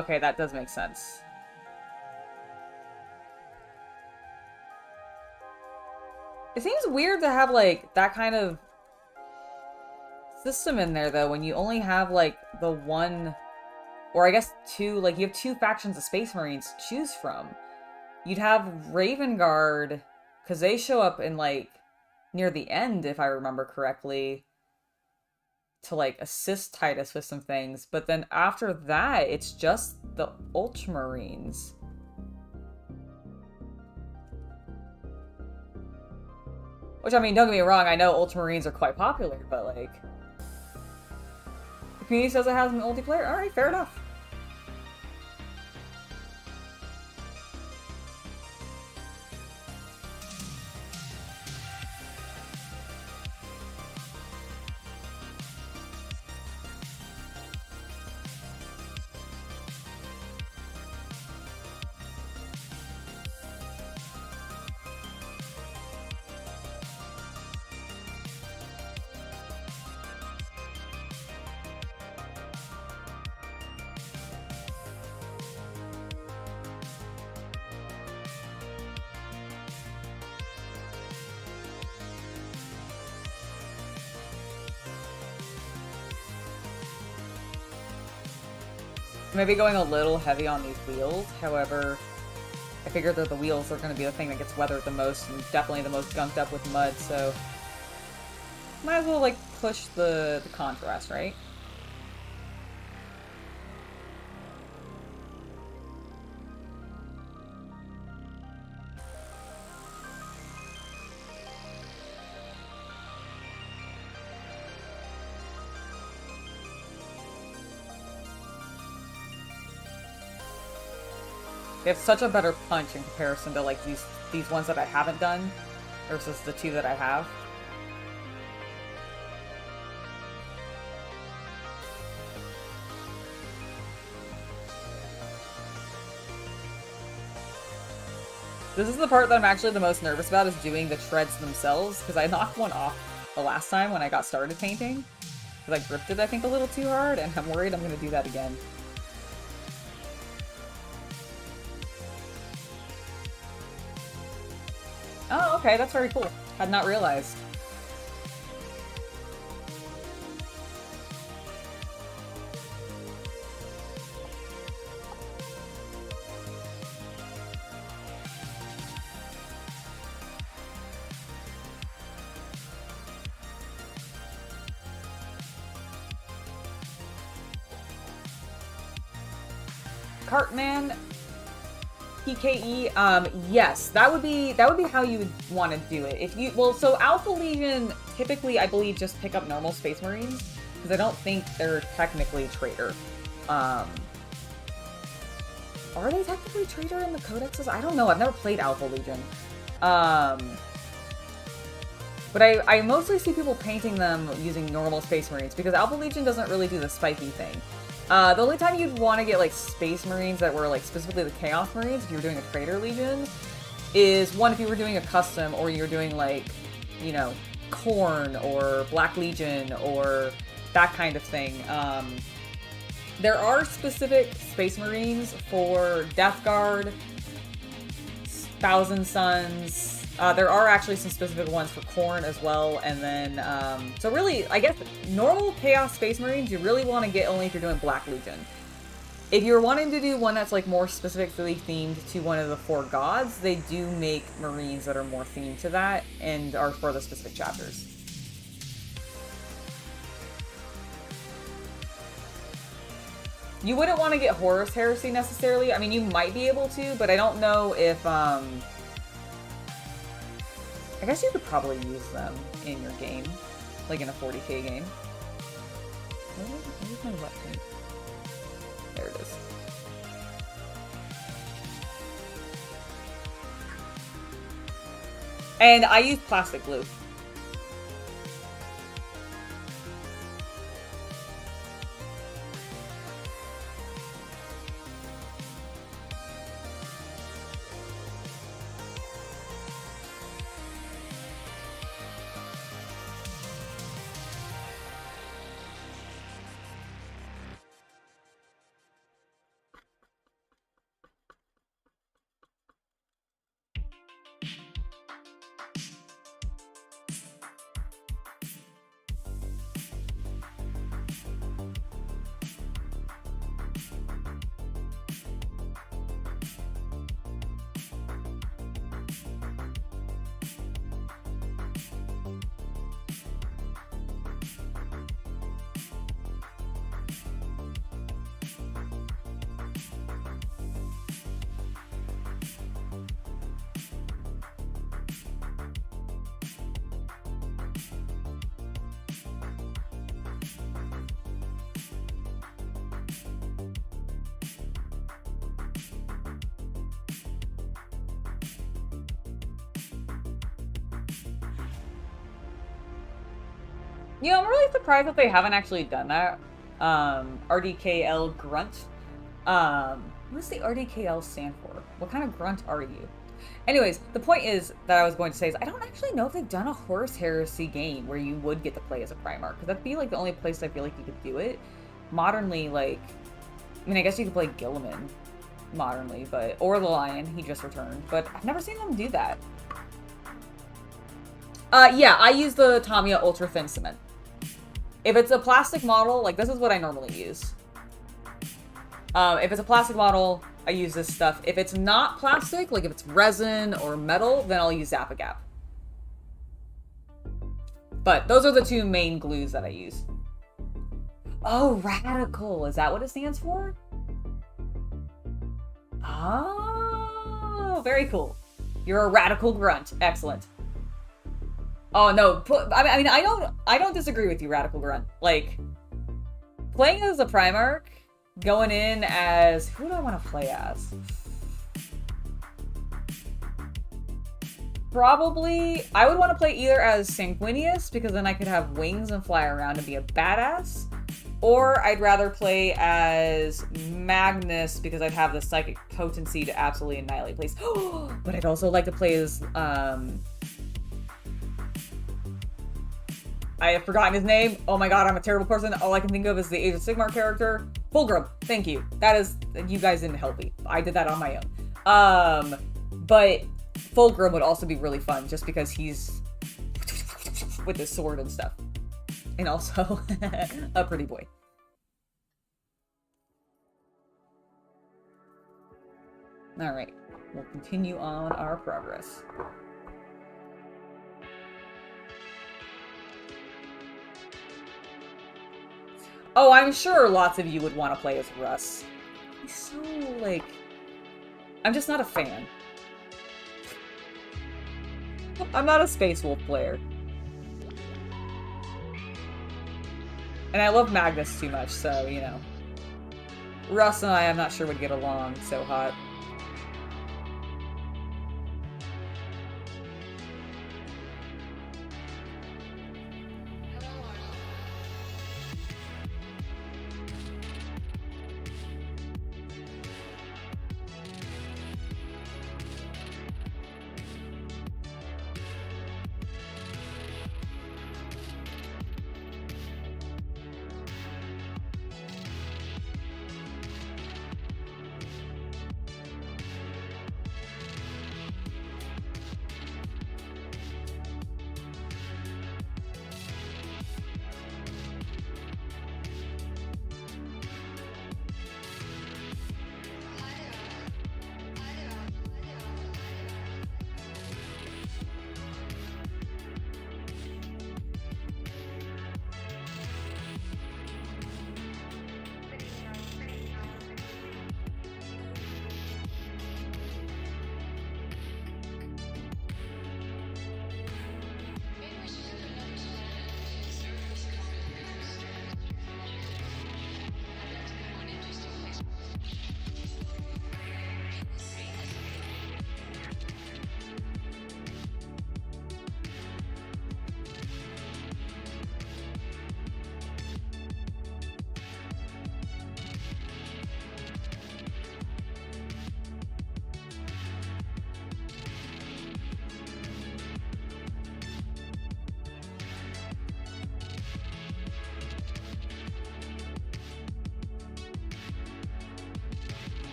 Okay, that does make sense. It seems weird to have, like, that kind of system in there, though, when you only have, like, the one, or I guess two, like, you have two factions of Space Marines to choose from. You'd have Raven Guard, because they show up in, like, near the end, if I remember correctly, to, like, assist Titus with some things. But then after that, it's just the Ultramarines. Which, I mean, don't get me wrong, I know Ultramarines are quite popular, but, like... The community says it has multiplayer? Alright, fair enough. Maybe going a little heavy on these wheels, however, I figured that the wheels are going to be the thing that gets weathered the most, and definitely the most gunked up with mud, so... Might as well, like, push the contrast, right? They have such a better punch in comparison to, like, these ones that I haven't done versus the two that I have. This is the part that I'm actually the most nervous about, is doing the treads themselves, because I knocked one off the last time when I got started painting. Because I gripped it, I think, a little too hard, and I'm worried I'm going to do that again. Oh, okay, that's very cool. Had not realized. Cartman, PKE, yes, that would be how you would want to do it. If you, well, so Alpha Legion typically, I believe, just pick up normal Space Marines, because I don't think they're technically traitor. Are they technically traitor in the codexes? I don't know, I've never played Alpha Legion. But I mostly see people painting them using normal Space Marines, because Alpha Legion doesn't really do the spiky thing. The only time you'd want to get, like, Space Marines that were, like, specifically the Chaos Marines, if you were doing a Traitor Legion, is, one, if you were doing a custom, or you're doing, like, you know, Khorne, or Black Legion, or that kind of thing. There are specific Space Marines for Death Guard, Thousand Suns. There are actually some specific ones for Khorne as well, and then, so really, I guess, normal Chaos Space Marines, you really want to get only if you're doing Black Legion. If you're wanting to do one that's, like, more specifically themed to one of the 4 gods, they do make Marines that are more themed to that, and are for the specific chapters. You wouldn't want to get Horus Heresy necessarily. I mean, you might be able to, but I don't know if, I guess you could probably use them in your game, like in a 40k game. Where's my wet paint? There it is. And I use plastic glue. You know, I'm really surprised that they haven't actually done that. RDKL Grunt. What does the RDKL stand for? What kind of grunt are you? Anyways, the point is that I was going to say is I don't actually know if they've done a Horus Heresy game where you would get to play as a Primarch, because that'd be like the only place I feel like you could do it. Modernly, like, I mean, I guess you could play Gilliman modernly, but, or the Lion, he just returned, but I've never seen them do that. Yeah, I use the Tamiya Ultra Thin Cement. If it's a plastic model, like, this is what I normally use. If it's a plastic model, I use this stuff. If it's not plastic, like if it's resin or metal, then I'll use Zappa-Gap. But those are the 2 main glues that I use. Oh, Radical. Is that what it stands for? Oh, very cool. You're a Radical Grunt. Excellent. Oh no, I mean, I don't disagree with you, Radical Grunt. Like, playing as a Primarch, going in as, who do I want to play as? Probably, I would want to play either as Sanguinius, because then I could have wings and fly around and be a badass, or I'd rather play as Magnus, because I'd have the psychic potency to absolutely annihilate place. But I'd also like to play as, I have forgotten his name. Oh my god, I'm a terrible person. All I can think of is the Age of Sigmar character. Fulgrim. Thank you. That is... You guys didn't help me. I did that on my own. But Fulgrim would also be really fun, just because he's... with his sword and stuff. And also, a pretty boy. Alright. We'll continue on our progress. Oh, I'm sure lots of you would want to play as Russ. He's so, like... I'm just not a fan. I'm not a Space Wolf player. And I love Magnus too much, so, you know. Russ and I'm not sure would get along so hot.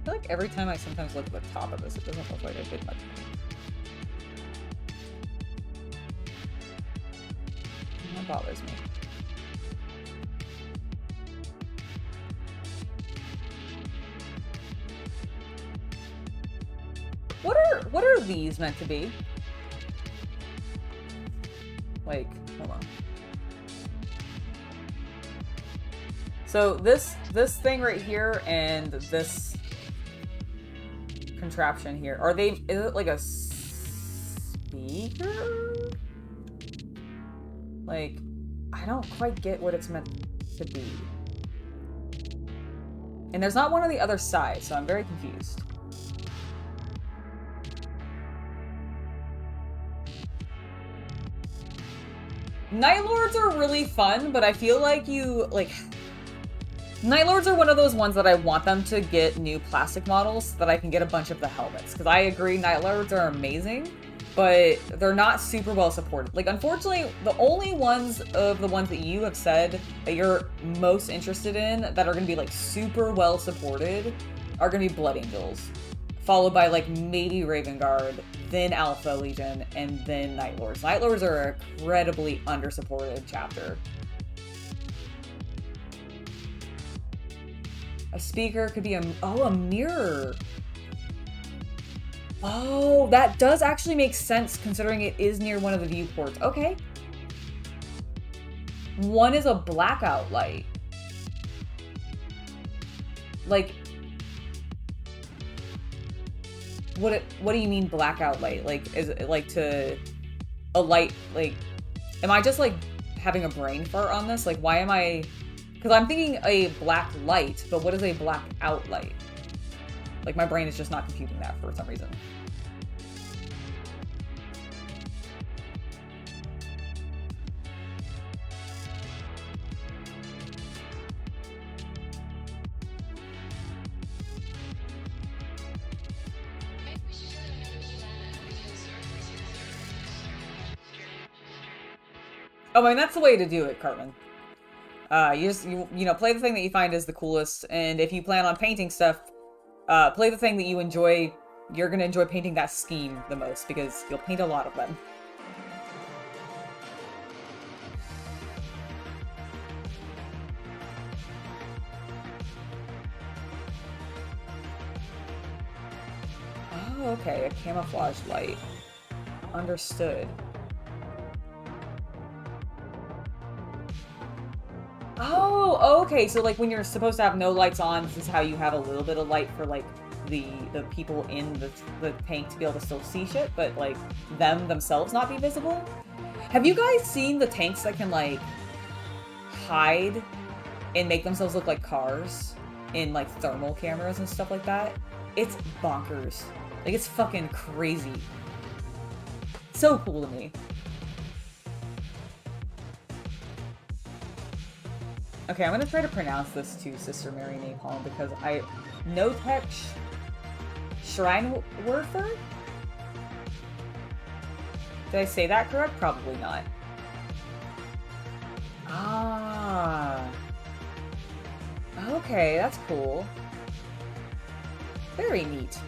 I feel like every time I sometimes look at the top of this, it doesn't look like I did much. That bothers me. What are these meant to be? Like, hold on. So this thing right here and this contraption here, are they, is it like a speaker? Like, I don't quite get what it's meant to be. And there's not one on the other side, so I'm very confused. Night Lords are really fun, but I feel like Night Lords are one of those ones that I want them to get new plastic models so that I can get a bunch of the helmets. Because I agree, Night Lords are amazing, but they're not super well supported. Like, unfortunately, the only ones of the ones that you have said that you're most interested in that are going to be, like, super well supported are going to be Blood Angels. Followed by, like, maybe Raven Guard, then Alpha Legion, and then Night Lords. Night Lords are an incredibly under-supported chapter. A speaker could be a mirror. Oh, that does actually make sense considering it is near one of the viewports. Okay. One is a blackout light. Like, what do you mean blackout light? Like, is it like to a light, like, am I just like having a brain fart on this? Like, why am I, because I'm thinking a black light, but what is a blackout light? Like, my brain is just not computing that for some reason. Oh, I mean, that's the way to do it, Cartman. You know, play the thing that you find is the coolest, and if you plan on painting stuff, play the thing that you enjoy. You're gonna enjoy painting that scheme the most, because you'll paint a lot of them. Oh, okay, a camouflage light. Understood. okay, so like when you're supposed to have no lights on, this is how you have a little bit of light for like the people in the tank to be able to still see shit, but like them themselves not be visible. Have you guys seen the tanks that can like hide and make themselves look like cars in like thermal cameras and stuff like that? It's bonkers. Like, it's fucking crazy. So cool to me. Okay, I'm gonna try to pronounce this to Sister Mary Napalm because I... Notech Schreinerwerfer? Did I say that correct? Probably not. Ah. Okay, that's cool. Very neat.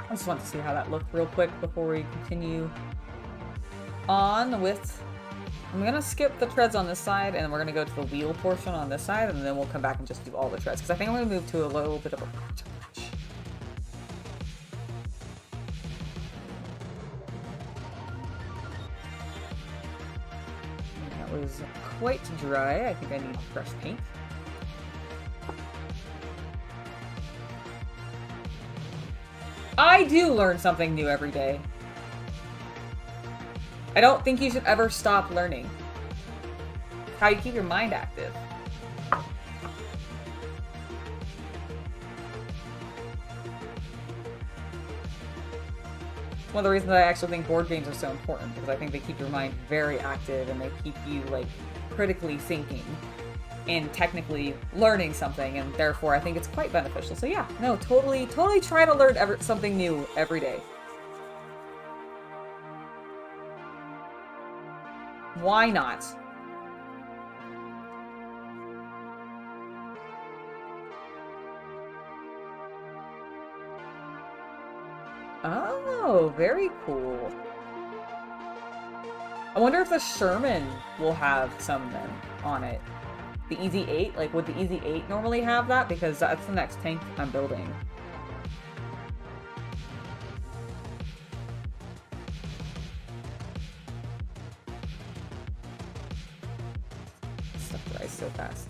I just want to see how that looked real quick before we continue on with... I'm gonna skip the treads on this side, and then we're gonna go to the wheel portion on this side, and then we'll come back and just do all the treads, because I think I'm gonna move to a little bit of a patch. That was quite dry. I think I need fresh paint. I do learn something new every day. I don't think you should ever stop learning. How you keep your mind active. One of the reasons I actually think board games are so important, because I think they keep your mind very active and they keep you, like, critically thinking and technically learning something, and therefore I think it's quite beneficial. So yeah, no, totally try to learn something new every day. Why not? Oh, very cool. I wonder if the Sherman will have some then on it. The Easy 8? Like, would the Easy 8 normally have that? Because that's the next tank I'm building. Stuff dries so fast.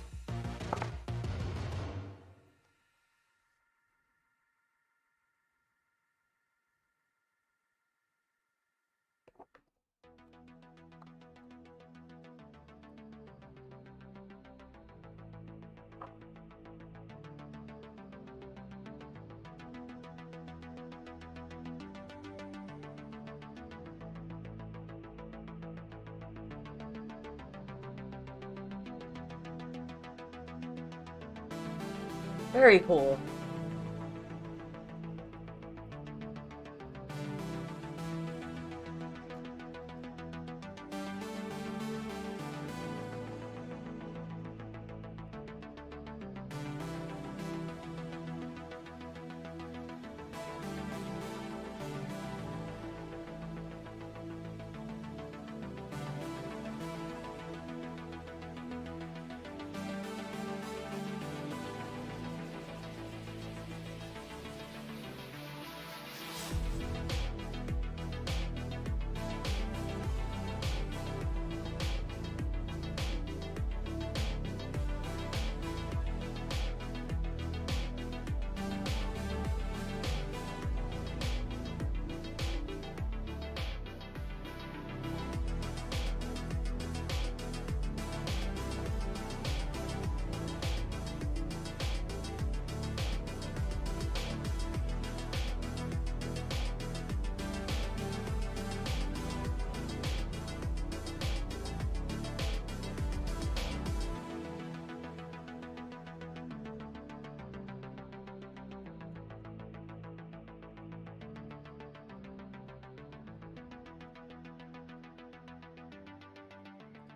Very cool.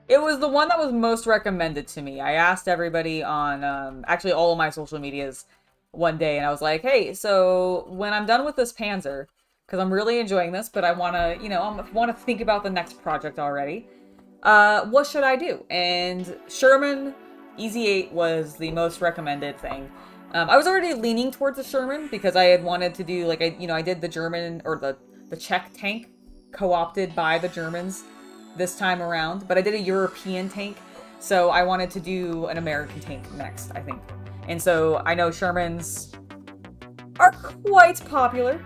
It was the one that was most recommended to me. I asked everybody on, actually all of my social medias, one day, and I was like, hey, so when I'm done with this Panzer, because I'm really enjoying this, but I want to, you know, I want to think about the next project already. What should I do? And Sherman Easy 8 was the most recommended thing. I was already leaning towards the Sherman because I had wanted to do, like, I did the German, or the Czech tank co-opted by the Germans this time around, but I did a European tank, so I wanted to do an American tank next, I think. And so I know Shermans are quite popular,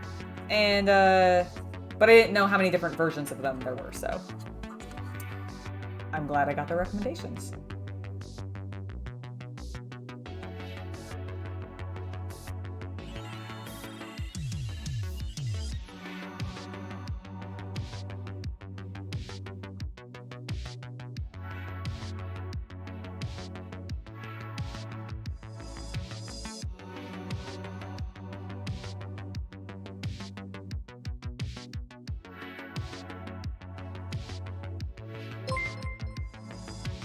and, but I didn't know how many different versions of them there were, so I'm glad I got the recommendations.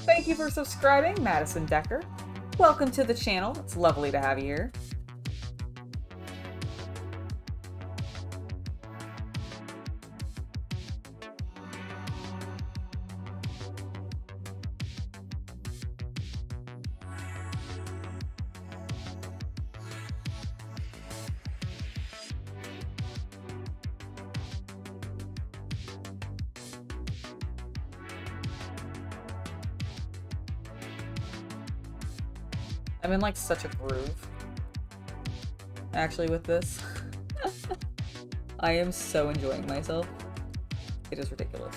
Thank you for subscribing, Madison Decker. Welcome to the channel. It's lovely to have you here. I'm in like such a groove, actually, with this. I am so enjoying myself. It is ridiculous.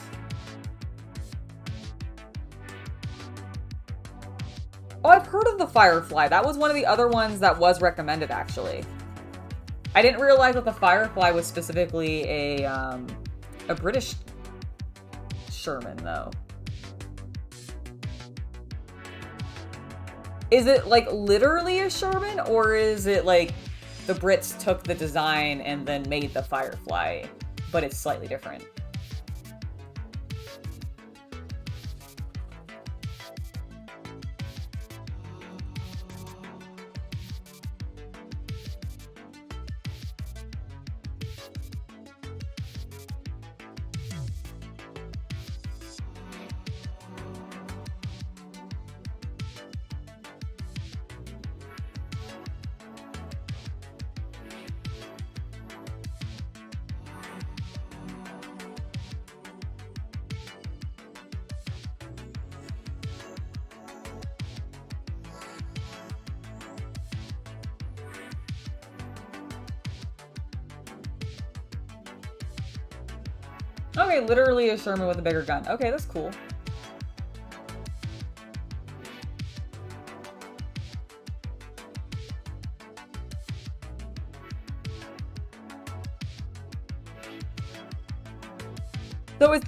Oh, I've heard of the Firefly. That was one of the other ones that was recommended, actually. I didn't realize that the Firefly was specifically a British Sherman, though. Is it, like, literally a Sherman, or is it, like, the Brits took the design and then made the Firefly, but it's slightly different? Okay, literally a Sherman with a bigger gun. Okay, that's cool. So is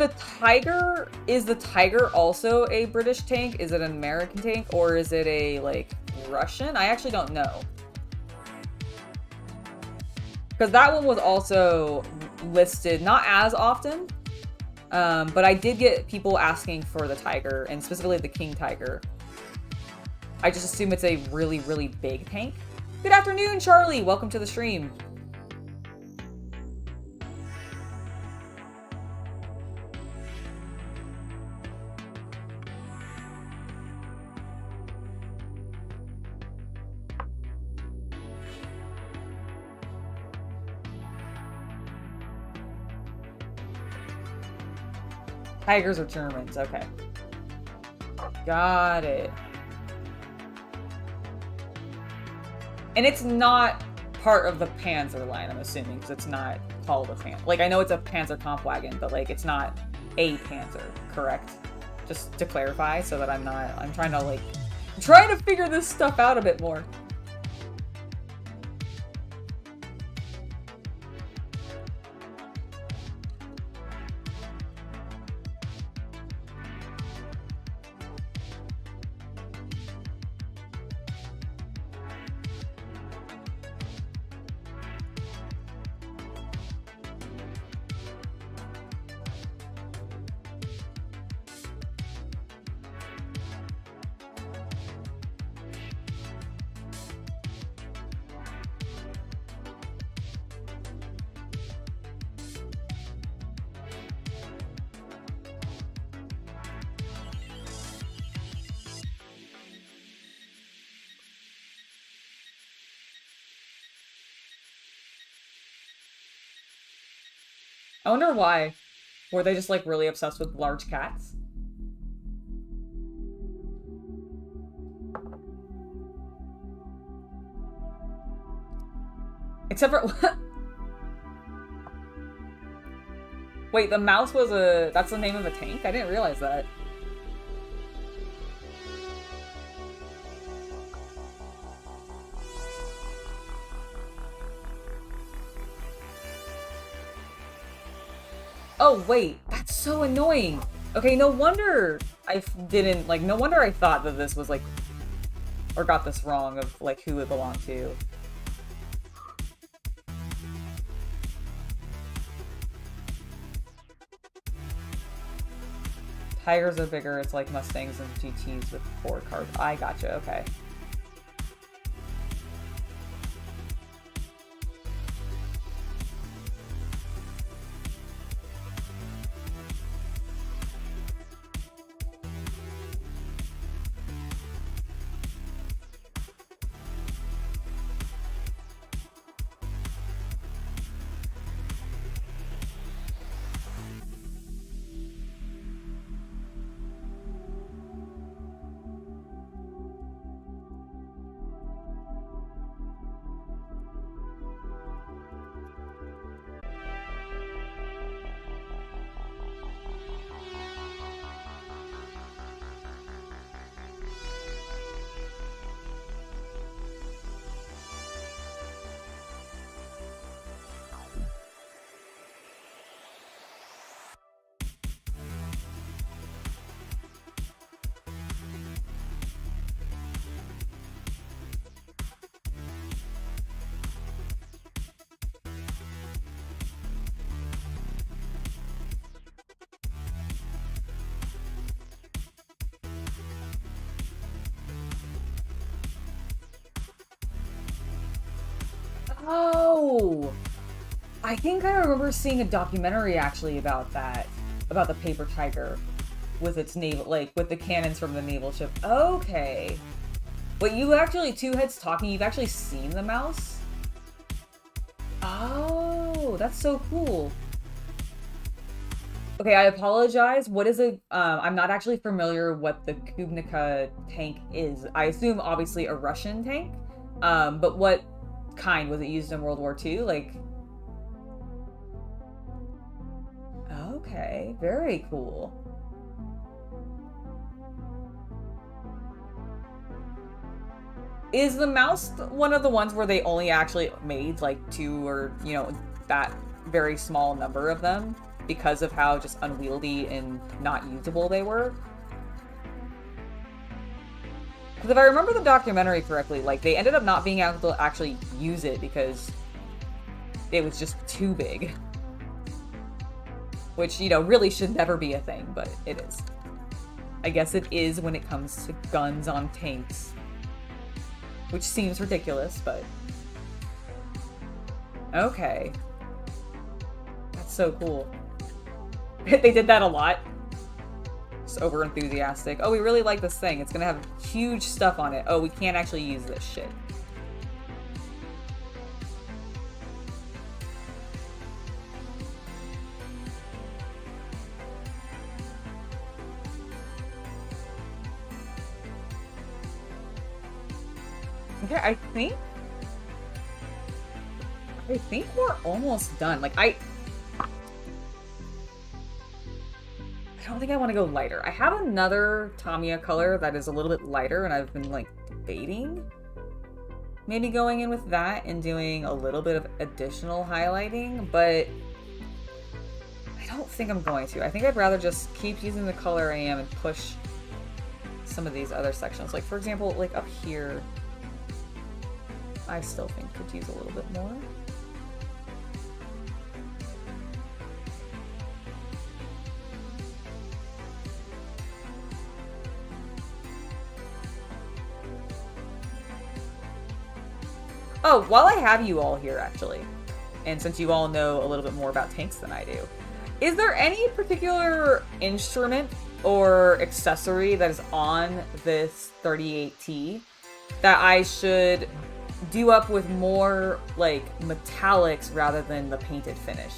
the Tiger also a British tank? Is it an American tank? Or is it a, like, Russian? I actually don't know. Because that one was also listed, not as often, but I did get people asking for the Tiger, and specifically the King Tiger. I just assume it's a really, really big tank. Good afternoon, Charlie! Welcome to the stream. Tigers are Germans, okay. Got it. And it's not part of the Panzer line, I'm assuming, because it's not called a Panzer. Like, I know it's a Panzerkampfwagen, but, like, it's not a Panzer, correct? Just to clarify, so that I'm trying to, like, I'm trying to figure this stuff out a bit more. I wonder why. Were they just like really obsessed with large cats? Except for... Wait, the mouse was a... That's the name of a tank? I didn't realize that. Oh, wait. That's so annoying. Okay, no wonder I didn't... Like, no wonder I thought that this was, like... Or got this wrong of, like, who it belonged to. Tigers are bigger, it's like Mustangs and GTs with 4 cars. I gotcha, okay. Oh! I think I remember seeing a documentary actually about that. About the paper tiger. With its naval, like, with the cannons from the naval ship. Okay. But you actually, Two Heads talking, you've actually seen the mouse? Oh, that's so cool. Okay, I apologize. What is a, I'm not actually familiar what the Kubnica tank is. I assume, obviously, a Russian tank. But what kind? Was it used in World War II? Like... Okay, very cool. Is the mouse one of the ones where they only actually made, like, 2 or, you know, that very small number of them? Because of how just unwieldy and not usable they were? Because if I remember the documentary correctly, like, they ended up not being able to actually use it because it was just too big. Which, you know, really should never be a thing, but it is. I guess it is when it comes to guns on tanks. Which seems ridiculous, but... Okay. That's so cool. They did that a lot. Just over enthusiastic. Oh, we really like this thing. It's gonna have huge stuff on it. Oh, we can't actually use this shit. Okay, I think we're almost done. Like, I don't think I want to go lighter. I have another Tamiya color that is a little bit lighter, and I've been, like, debating maybe going in with that and doing a little bit of additional highlighting, but I don't think I'm going to. I think I'd rather just keep using the color I am and push some of these other sections. Like, for example, like, up here, I still think could use a little bit more. Oh, while I have you all here, actually, and since you all know a little bit more about tanks than I do, is there any particular instrument or accessory that is on this 38T that I should do up with more, like, metallics rather than the painted finish?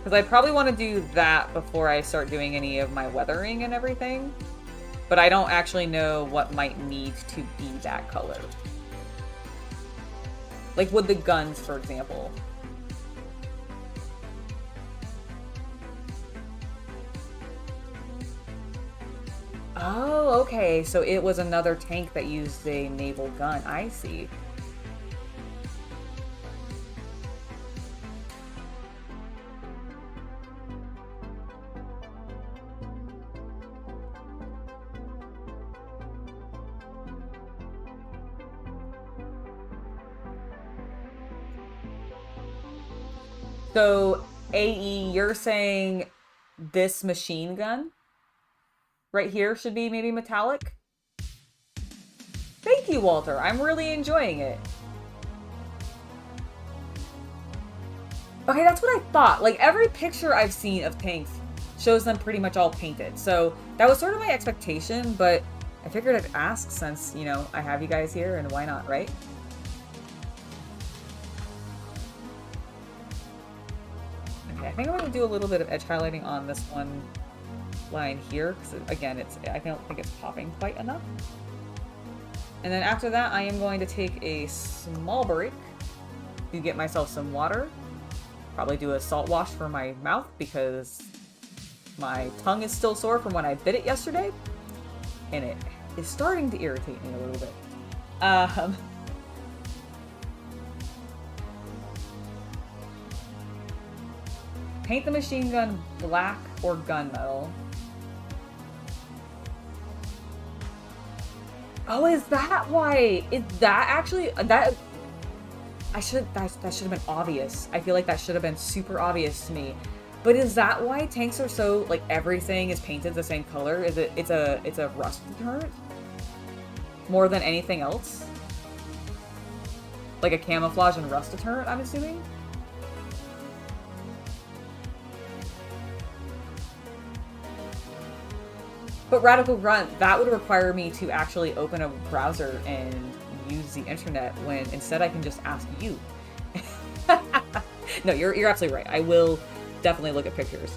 Because I probably want to do that before I start doing any of my weathering and everything. But I don't actually know what might need to be that color. Like with the guns, for example. Oh, okay. So it was another tank that used a naval gun. I see. So, AE, you're saying this machine gun right here should be maybe metallic? Thank you, Walter. I'm really enjoying it. Okay, that's what I thought. Like, every picture I've seen of tanks shows them pretty much all painted. So, that was sort of my expectation, but I figured I'd ask since, you know, I have you guys here, and why not, right? Okay, I think I'm going to do a little bit of edge highlighting on this one line here, because again, I don't think it's popping quite enough. And then after that, I am going to take a small break to get myself some water. Probably do a salt wash for my mouth because my tongue is still sore from when I bit it yesterday. And it is starting to irritate me a little bit. Paint the machine gun black or gunmetal. Oh, is that why? Is that actually that? That should have been obvious. I feel like that should have been super obvious to me. But is that why tanks are so like everything is painted the same color? Is it's a rust deterrent more than anything else? Like a camouflage and rust deterrent, I'm assuming. But Radical Grunt, that would require me to actually open a browser and use the internet when instead I can just ask you. No, you're absolutely right. I will definitely look at pictures.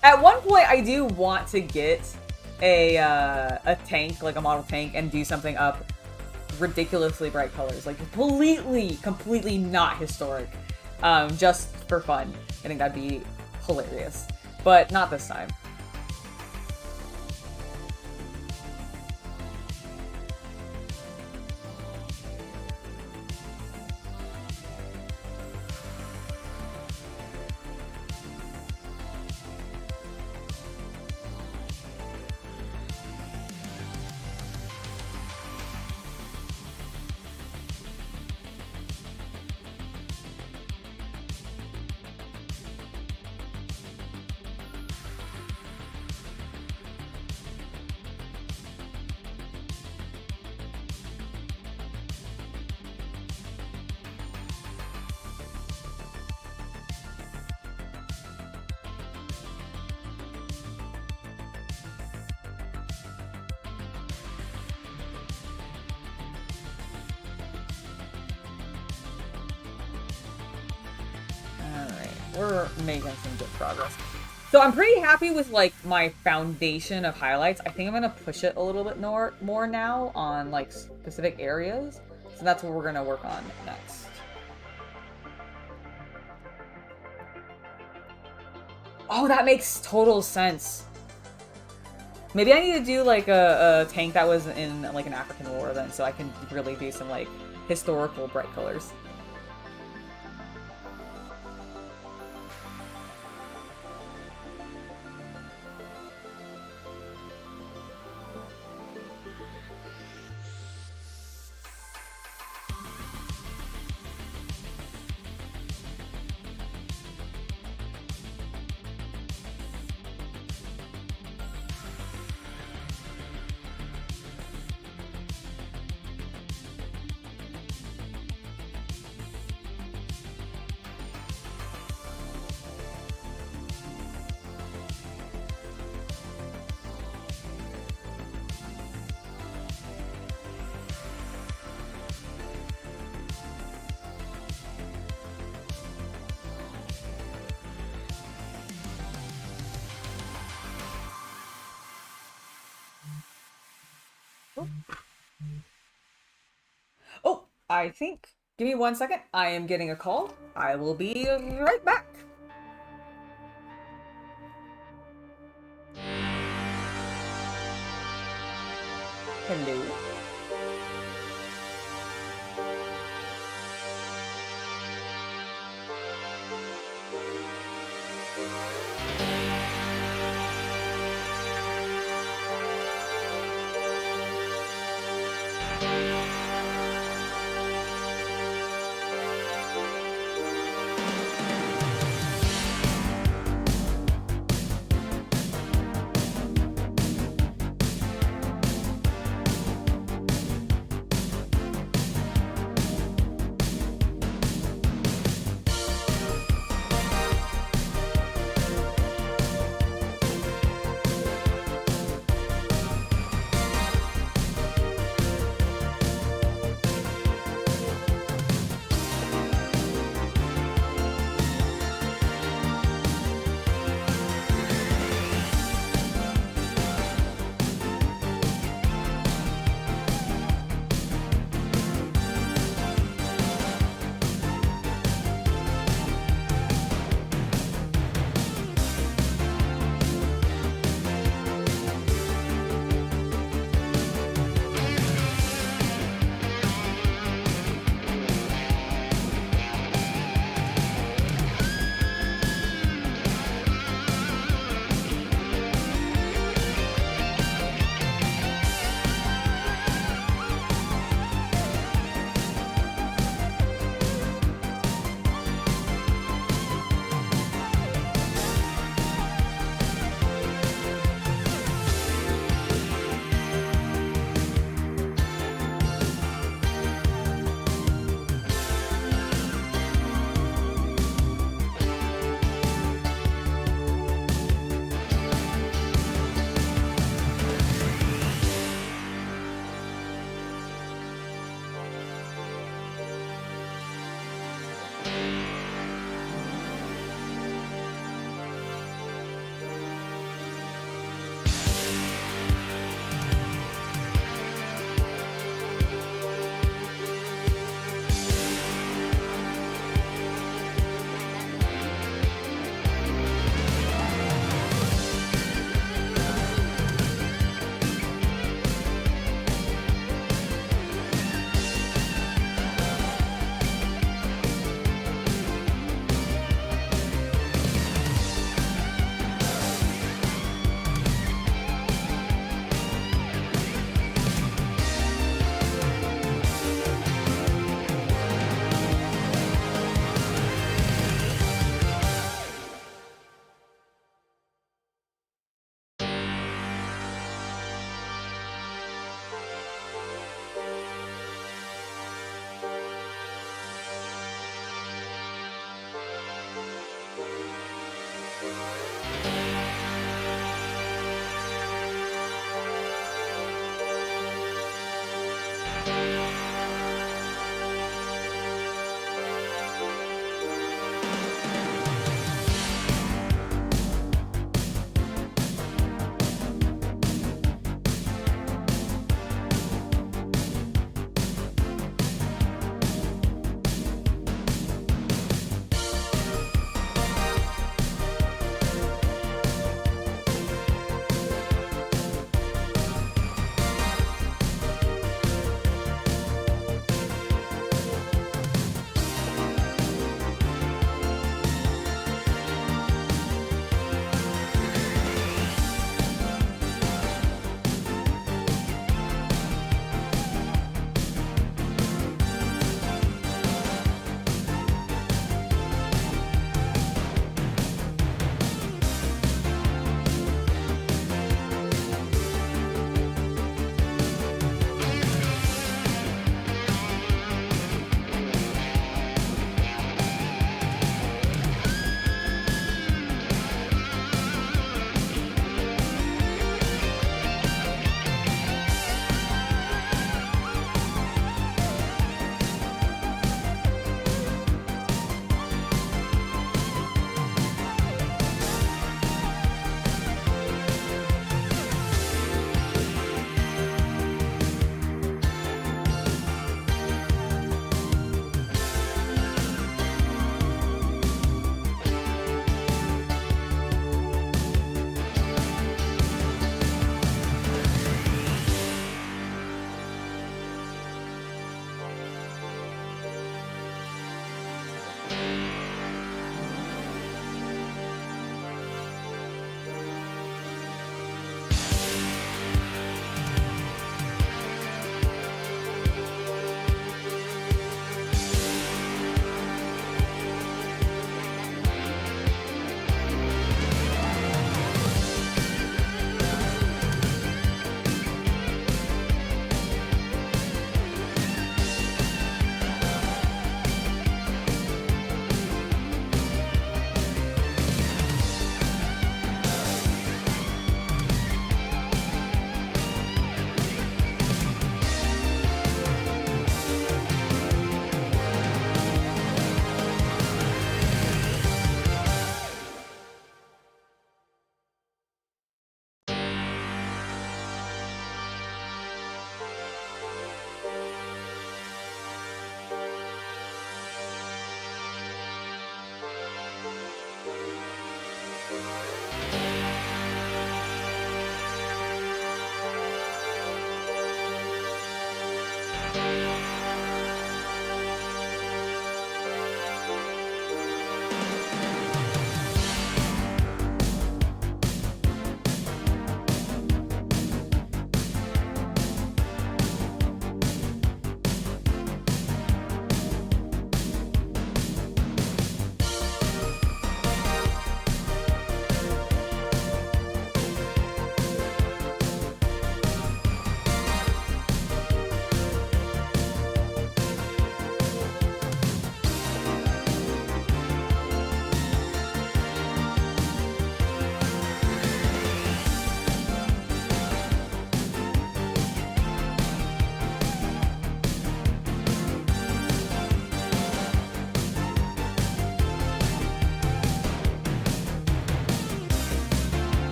At one point, I do want to get a tank, like a model tank, and do something up ridiculously bright colors, like completely not historic, just for fun. I think that'd be hilarious, but not this time. We're making some good progress. So I'm pretty happy with like my foundation of highlights. I think I'm gonna push it a little bit more now on like specific areas. So that's what we're gonna work on next. Oh, that makes total sense. Maybe I need to do like a tank that was in like an African war then, so I can really do some like historical bright colors. Oh, I think. Give me 1 second. I am getting a call. I will be right back. Hello.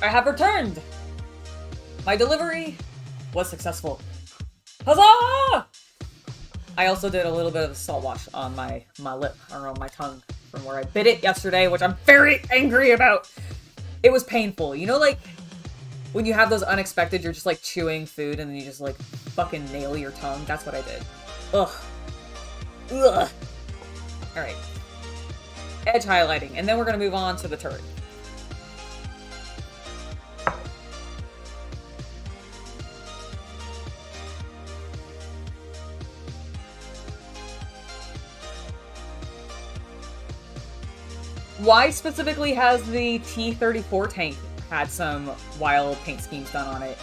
I have returned! My delivery was successful. Huzzah! I also did a little bit of the salt wash on my lip, or on my tongue, from where I bit it yesterday, which I'm very angry about. It was painful. You know, like, when you have those unexpected, you're just, like, chewing food, and then you just, like, fucking nail your tongue? That's what I did. Ugh. Ugh. Alright. Edge highlighting, and then we're gonna move on to the turret. Why specifically has the T-34 tank had some wild paint schemes done on it?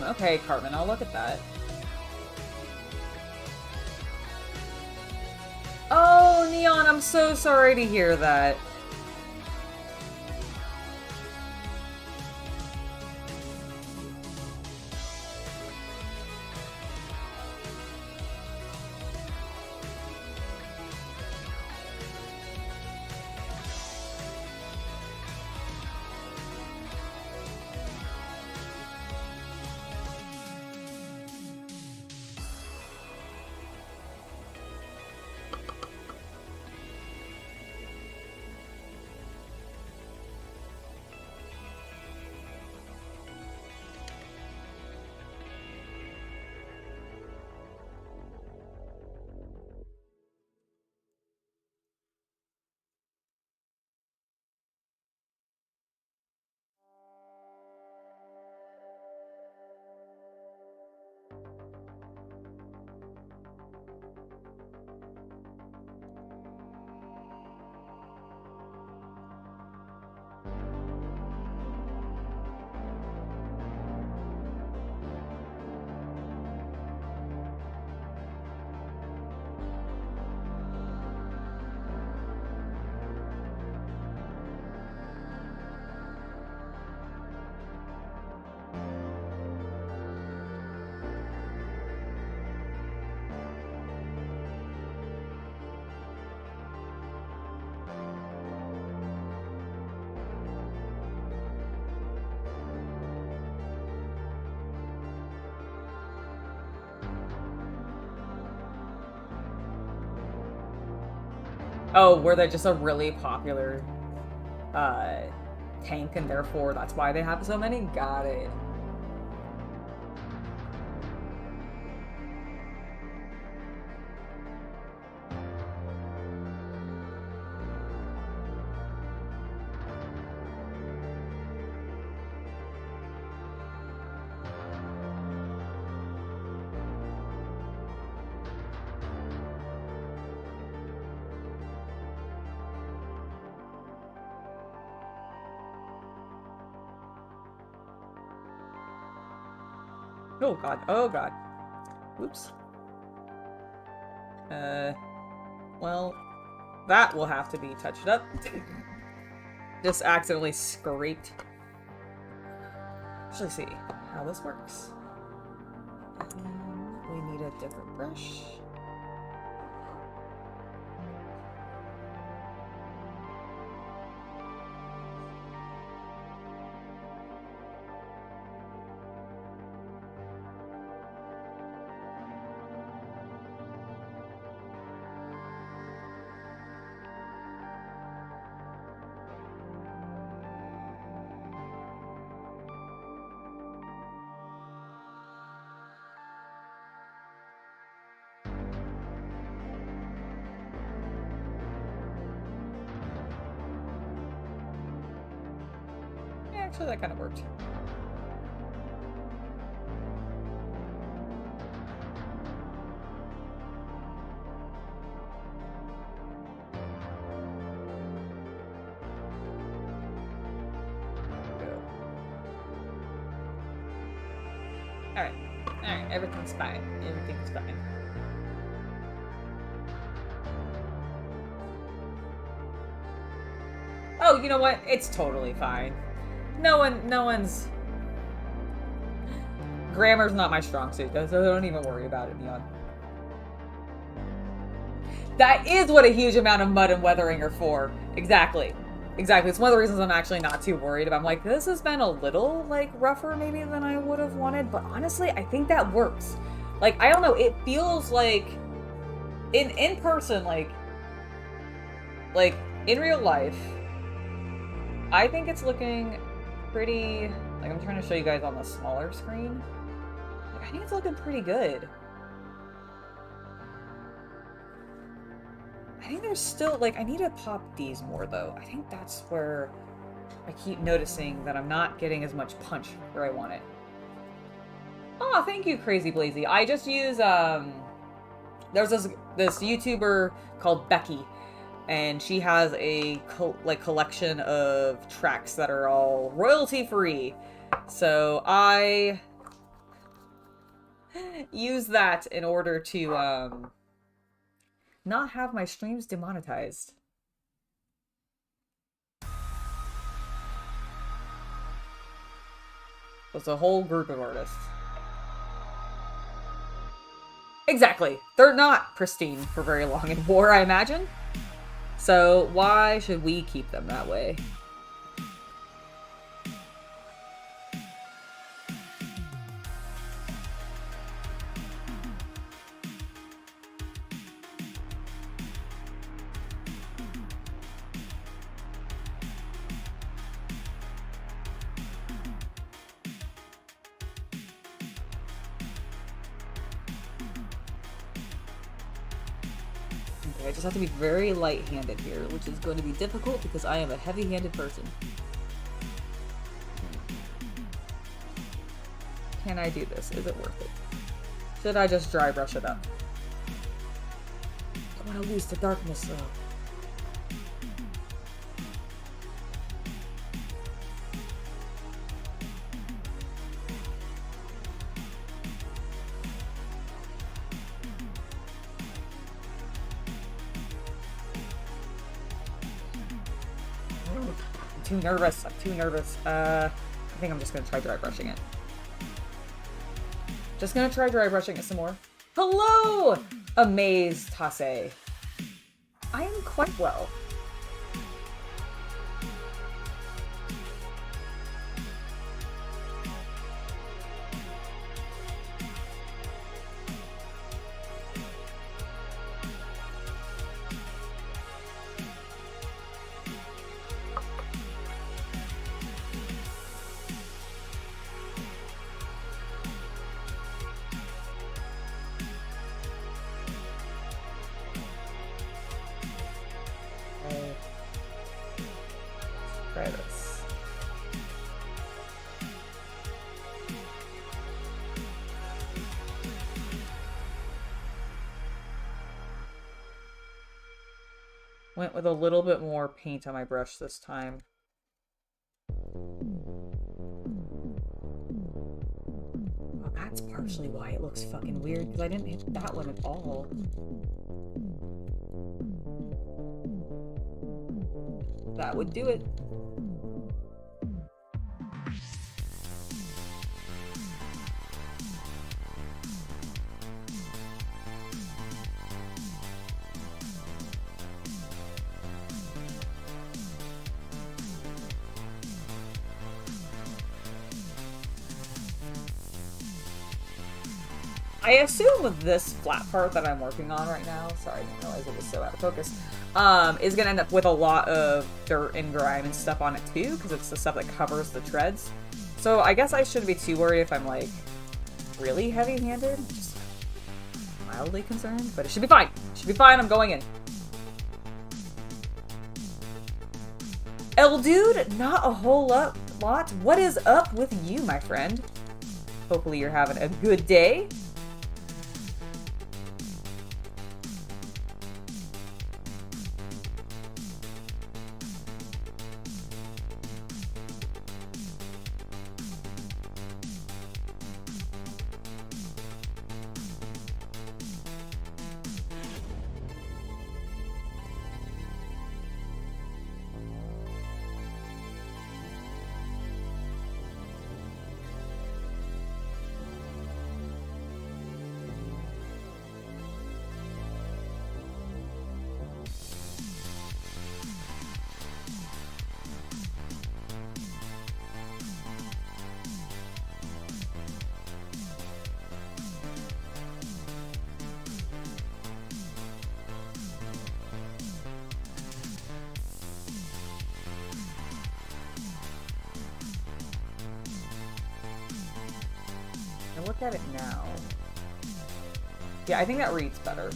Okay, Cartman, I'll look at that. Oh, Neon, I'm so sorry to hear that. Oh, were they just a really popular tank and therefore that's why they have so many? Got it. Oh god, oh god. Oops. Well, that will have to be touched up. Just accidentally scraped. Actually, see how this works. We need a different brush. Actually, that kind of worked. Alright. Alright, everything's fine. Everything's fine. Oh, you know what? It's totally fine. No one's... Grammar's not my strong suit, so don't even worry about it, Neon. That is what a huge amount of mud and weathering are for. Exactly. Exactly. It's one of the reasons I'm actually not too worried about. I'm like, this has been a little, like, rougher maybe than I would have wanted, but honestly, I think that works. Like, I don't know, it feels like... In person, like, in real life, I think it's looking pretty... Like, I'm trying to show you guys on the smaller screen. Like, I think it's looking pretty good. I think there's still, like, I need to pop these more, though. I think that's where I keep noticing that I'm not getting as much punch where I want it. Oh, thank you, Crazy Blazy. I just use, there's this YouTuber called Becky, and she has a collection of tracks that are all royalty free. So I use that in order to not have my streams demonetized. It's a whole group of artists. Exactly. They're not pristine for very long in war, I imagine. So why should we keep them that way? I just have to be very light-handed here, which is going to be difficult because I am a heavy-handed person. Can I do this? Is it worth it? Should I just dry brush it up? I don't want to lose the darkness, though. Too nervous. I'm too nervous. I think I'm just gonna try dry brushing it. Just gonna try dry brushing it some more. Hello, Amazed Tase. I am quite well. Try this. Went with a little bit more paint on my brush this time. Well, that's partially why it looks fucking weird, because I didn't hit that one at all. That would do it. I assume with this flat part that I'm working on right now, sorry, I didn't realize it was so out of focus, is going to end up with a lot of dirt and grime and stuff on it too, because it's the stuff that covers the treads. So I guess I shouldn't be too worried if I'm like really heavy-handed, just mildly concerned, but it should be fine. It should be fine, I'm going in. Dude, not a whole lot. What is up with you, my friend? Hopefully you're having a good day. Look at it now. Yeah, I think that reads better.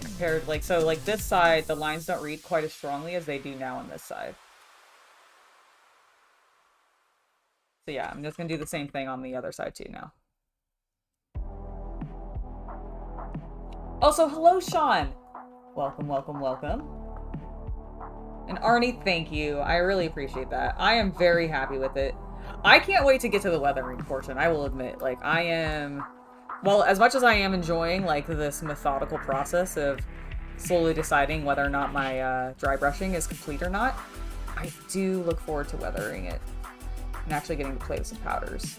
Compared, like, so, like, this side, the lines don't read quite as strongly as they do now on this side. So yeah, I'm just gonna do the same thing on the other side too now. Also, hello, Sean! Welcome, welcome, welcome. And Arnie, thank you. I really appreciate that. I am very happy with it. I can't wait to get to the weathering portion, I will admit. Like, I am... Well, as much as I am enjoying, like, this methodical process of slowly deciding whether or not my dry brushing is complete or not, I do look forward to weathering it and actually getting to play with some powders.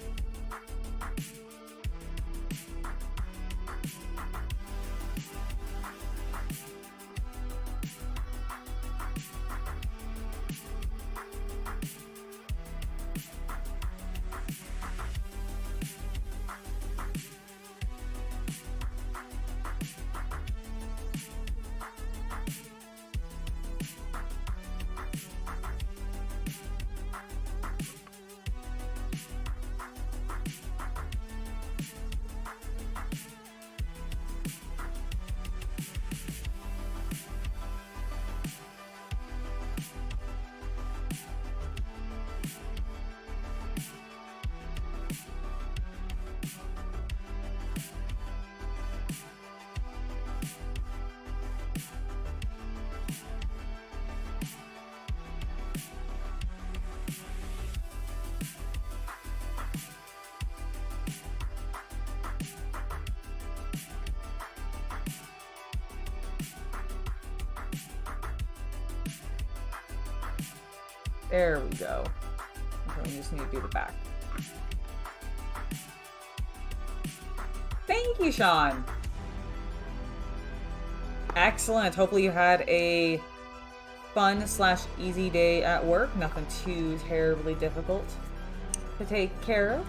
There we go. Okay, we just need to do the back. Thank you, Sean. Excellent. Hopefully you had a fun/easy day at work. Nothing too terribly difficult to take care of.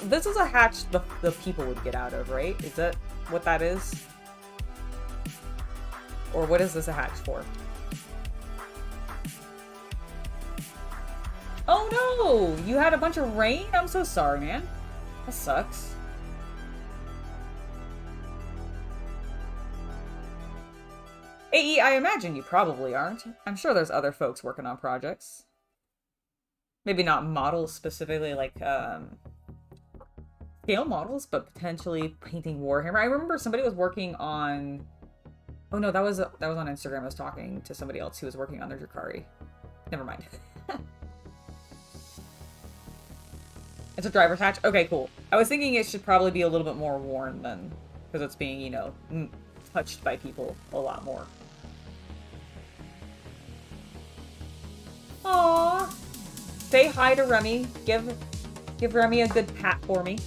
This is a hatch the people would get out of, right? Is that what that is? Or what is this a hatch for? Oh no! You had a bunch of rain? I'm so sorry, man. That sucks. AE, I imagine you probably aren't. I'm sure there's other folks working on projects. Maybe not models specifically, like, scale models, but potentially painting Warhammer. I remember somebody was working on... Oh no, that was on Instagram. I was talking to somebody else who was working on their Drakari. Never mind. It's a driver's hatch? Okay, cool. I was thinking it should probably be a little bit more worn than... Because it's being, you know, touched by people a lot more. Aww. Say hi to Remy. Give Remy a good pat for me.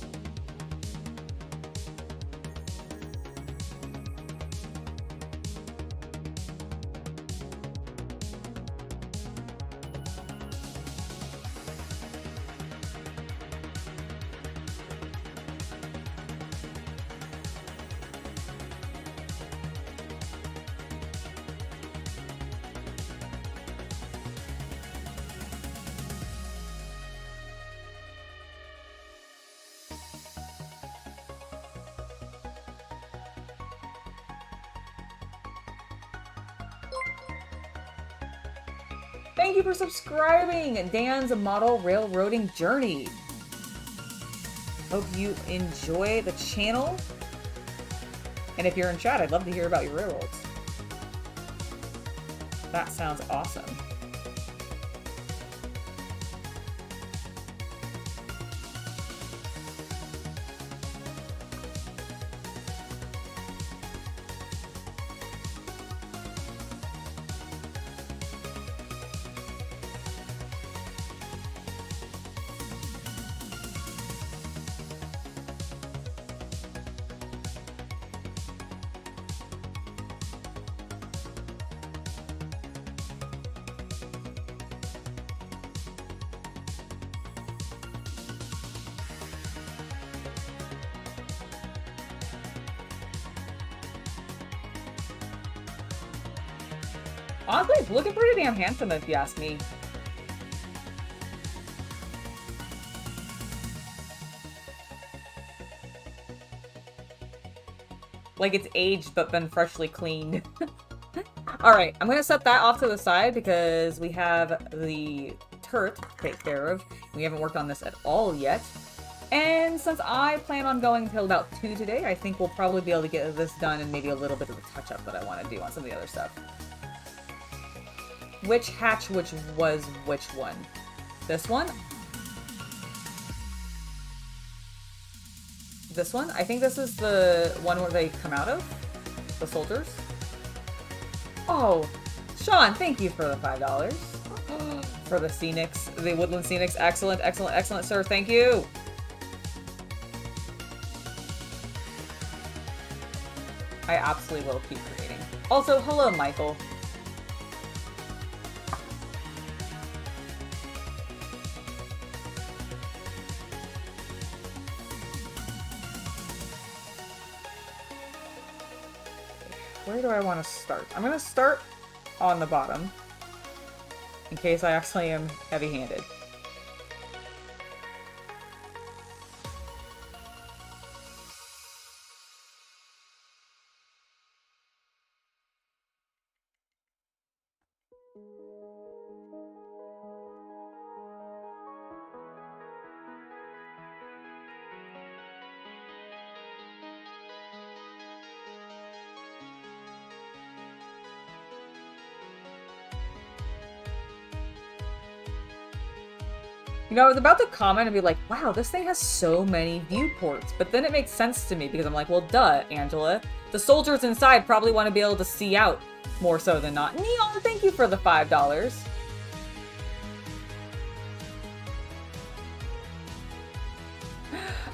Thank you for subscribing, Dan's Model Railroading Journey. Hope you enjoy the channel. And if you're in chat, I'd love to hear about your railroads. That sounds awesome. Honestly, it's looking pretty damn handsome if you ask me. Like it's aged but been freshly cleaned. Alright, I'm gonna set that off to the side because we have the turret to take care of. We haven't worked on this at all yet. And since I plan on going until about 2 today, I think we'll probably be able to get this done and maybe a little bit of a touch-up that I want to do on some of the other stuff. Which hatch which was which one? This one? This one? I think this is the one where they come out of? The soldiers? Oh, Sean, thank you for the $5. For the Scenics, the Woodland Scenics. Excellent, excellent, excellent, sir. Thank you. I absolutely will keep creating. Also, hello, Michael. Where do I want to start? I'm going to start on the bottom, in case I actually am heavy-handed. You know, I was about to comment and be like, wow, this thing has so many viewports. But then it makes sense to me because I'm like, well, duh, Angela. The soldiers inside probably want to be able to see out more so than not. Neon, thank you for the $5.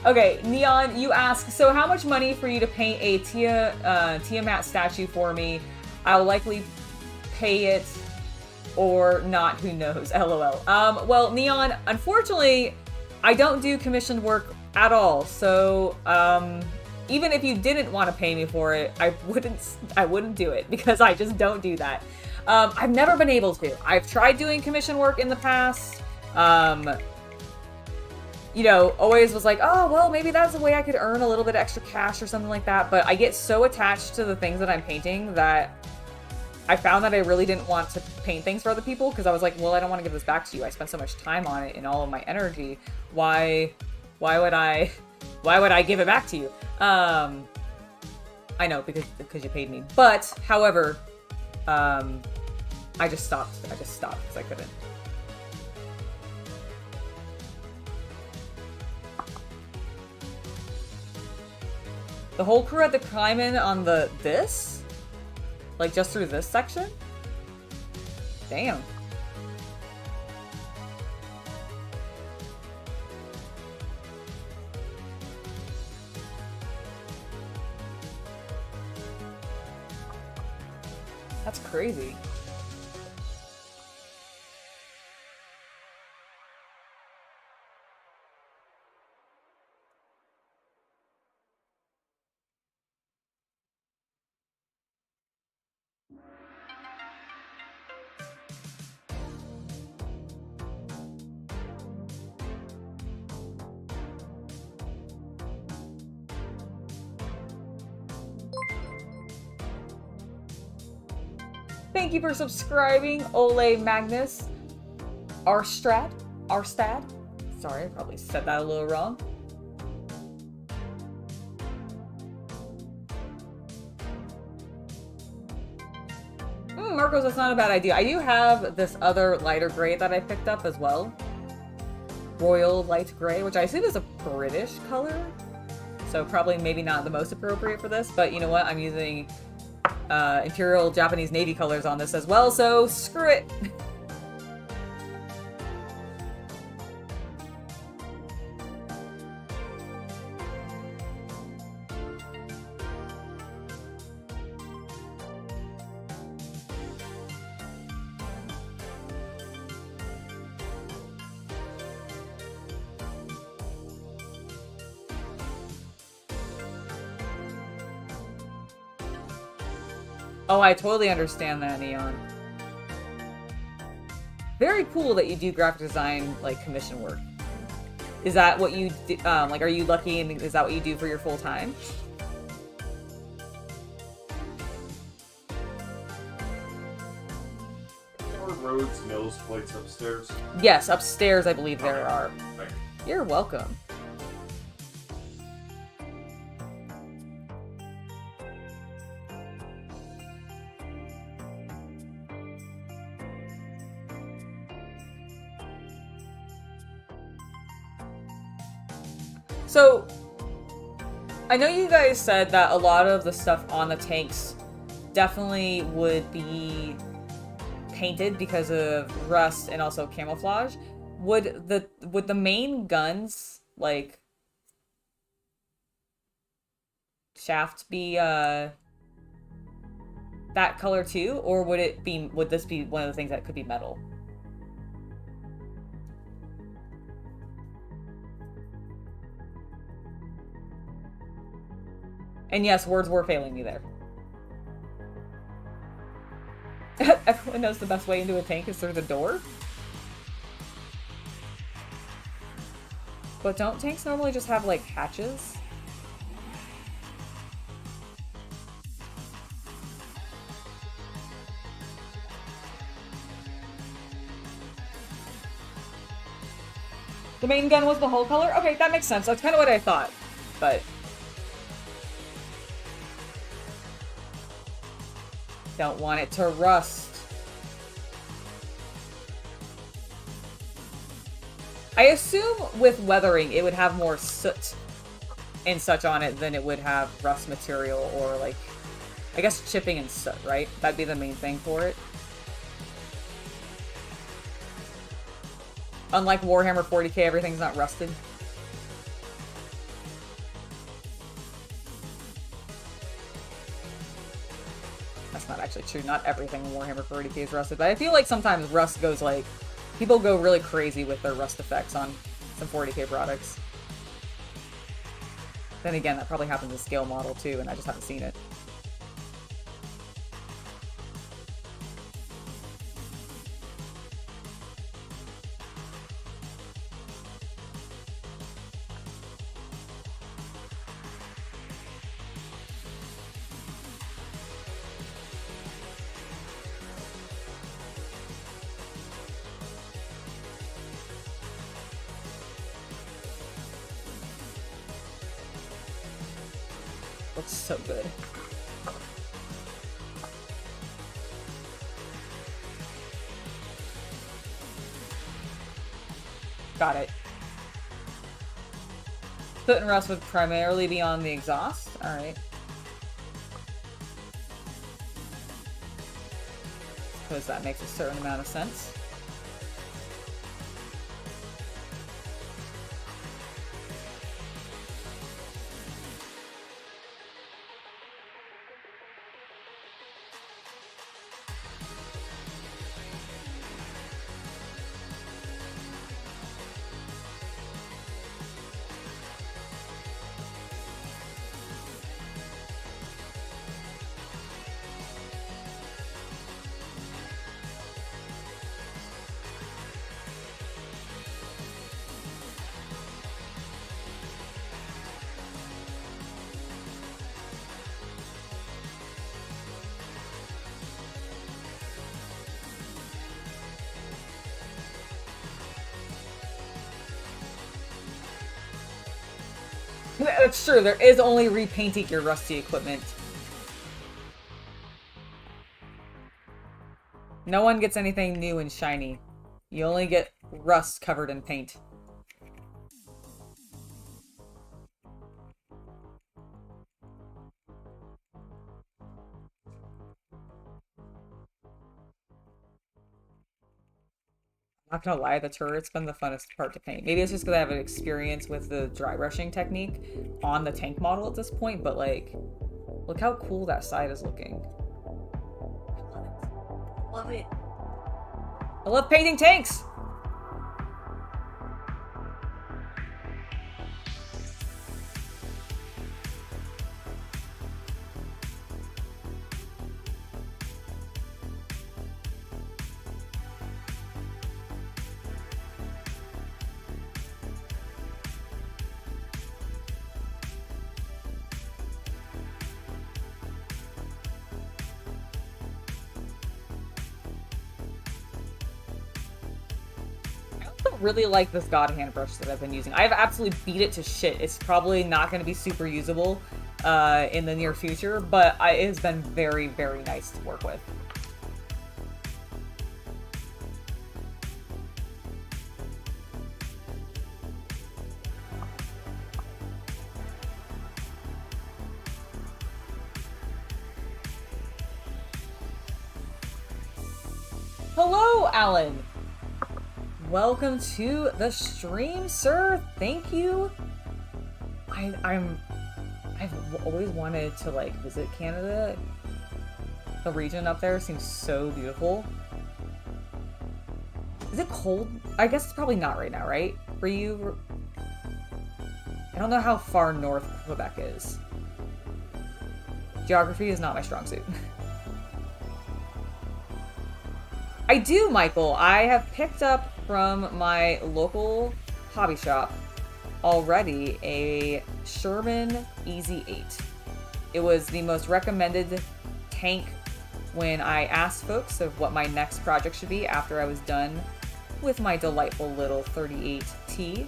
Okay, Neon, you ask, so how much money for you to paint a Tiamat statue for me? I'll likely pay it or not, who knows, LOL. Well, Neon, unfortunately, I don't do commissioned work at all, so, even if you didn't want to pay me for it, I wouldn't do it, because I just don't do that. I've never been able to. I've tried doing commission work in the past, you know, always was like, oh, well, maybe that's a way I could earn a little bit of extra cash or something like that, but I get so attached to the things that I'm painting that I found that I really didn't want to paint things for other people because I was like, well, I don't want to give this back to you. I spent so much time on it and all of my energy. Why would I give it back to you? I know because you paid me. But however, I just stopped because I couldn't. The whole crew had to climb in on this? Like, just through this section? Damn. That's crazy. Thank you for subscribing, Ole Magnus. Arstad. Sorry, I probably said that a little wrong. Marcos, that's not a bad idea. I do have this other lighter gray that I picked up as well. Royal Light Gray, which I assume is a British color. So probably maybe not the most appropriate for this, but you know what? I'm using Imperial Japanese Navy colors on this as well, so screw it. Oh, I totally understand that, Neon. Very cool that you do graphic design, like, commission work. Is that what you do, like, are you lucky and is that what you do for your full time? There are roads, mills, plates upstairs. Yes, upstairs I believe there are. Thank you. You're welcome. So, I know you guys said that a lot of the stuff on the tanks definitely would be painted because of rust and also camouflage. Would the main guns, like, shaft be that color too, or would this be one of the things that could be metal? And yes, words were failing me there. Everyone knows the best way into a tank is through the door. But don't tanks normally just have, like, hatches? The main gun was the whole color? Okay, that makes sense. That's kind of what I thought. But don't want it to rust. I assume with weathering, it would have more soot and such on it than it would have rust material or, like, I guess chipping and soot, right? That'd be the main thing for it. Unlike Warhammer 40k, everything's not rusted. That's not actually true. Not everything in Warhammer 40k is rusted, but I feel like sometimes rust goes, like, people go really crazy with their rust effects on some 40k products. Then again, that probably happens in scale model too, and I just haven't seen it. Looks so good. Got it. Soot and rust would primarily be on the exhaust? Alright. Suppose that makes a certain amount of sense. That's true, there is only repainting your rusty equipment. No one gets anything new and shiny. You only get rust covered in paint. Not gonna lie, the turret's been the funnest part to paint. Maybe it's just because I have an experience with the dry brushing technique on the tank model at this point, but, like, look how cool that side is looking. I love it. I love painting tanks! really like this God Hand brush that I've been using. I've absolutely beat it to shit. It's probably not going to be super usable in the near future, but it has been very, very nice to work with. Hello, Alan. Welcome to the stream, sir. Thank you. I've always wanted to like visit Canada. The region up there seems so beautiful. Is it cold? I guess it's probably not right now, right? For you? I don't know how far north Quebec is. Geography is not my strong suit. I do, Michael. I have picked up from my local hobby shop already a Sherman Easy 8. It was the most recommended tank when I asked folks of what my next project should be after I was done with my delightful little 38T,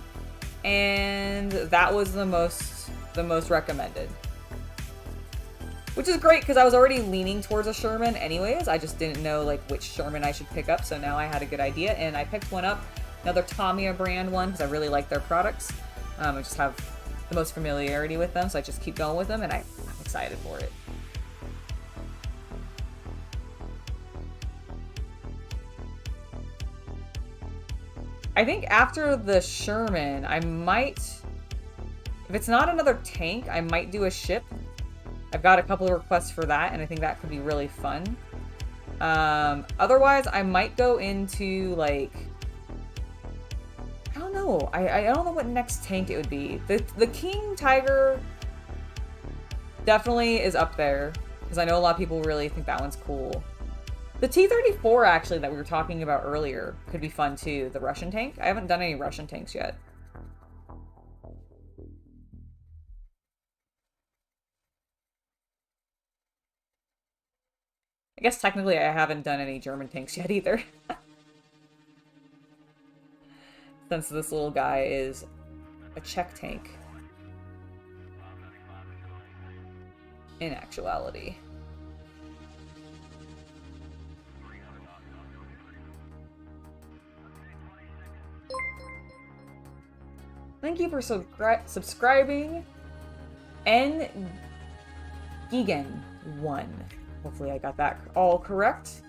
and that was the most recommended. Which is great because I was already leaning towards a Sherman anyways. I just didn't know like which Sherman I should pick up, so now I had a good idea and I picked one up, another Tamiya brand one because I really like their products. I just have the most familiarity with them, so I just keep going with them and I'm excited for it. I think after the Sherman, I might, if it's not another tank, I might do a ship. I've got a couple of requests for that, and I think that could be really fun. Otherwise, I might go into, like, I don't know. I don't know what next tank it would be. The King Tiger definitely is up there, because I know a lot of people really think that one's cool. The T-34, actually, that we were talking about earlier, could be fun, too. The Russian tank. I haven't done any Russian tanks yet. I guess technically I haven't done any German tanks yet either. Since this little guy is a Czech tank. In actuality. Thank you for subscribing. N. Gigan 1. Hopefully I got that all correct.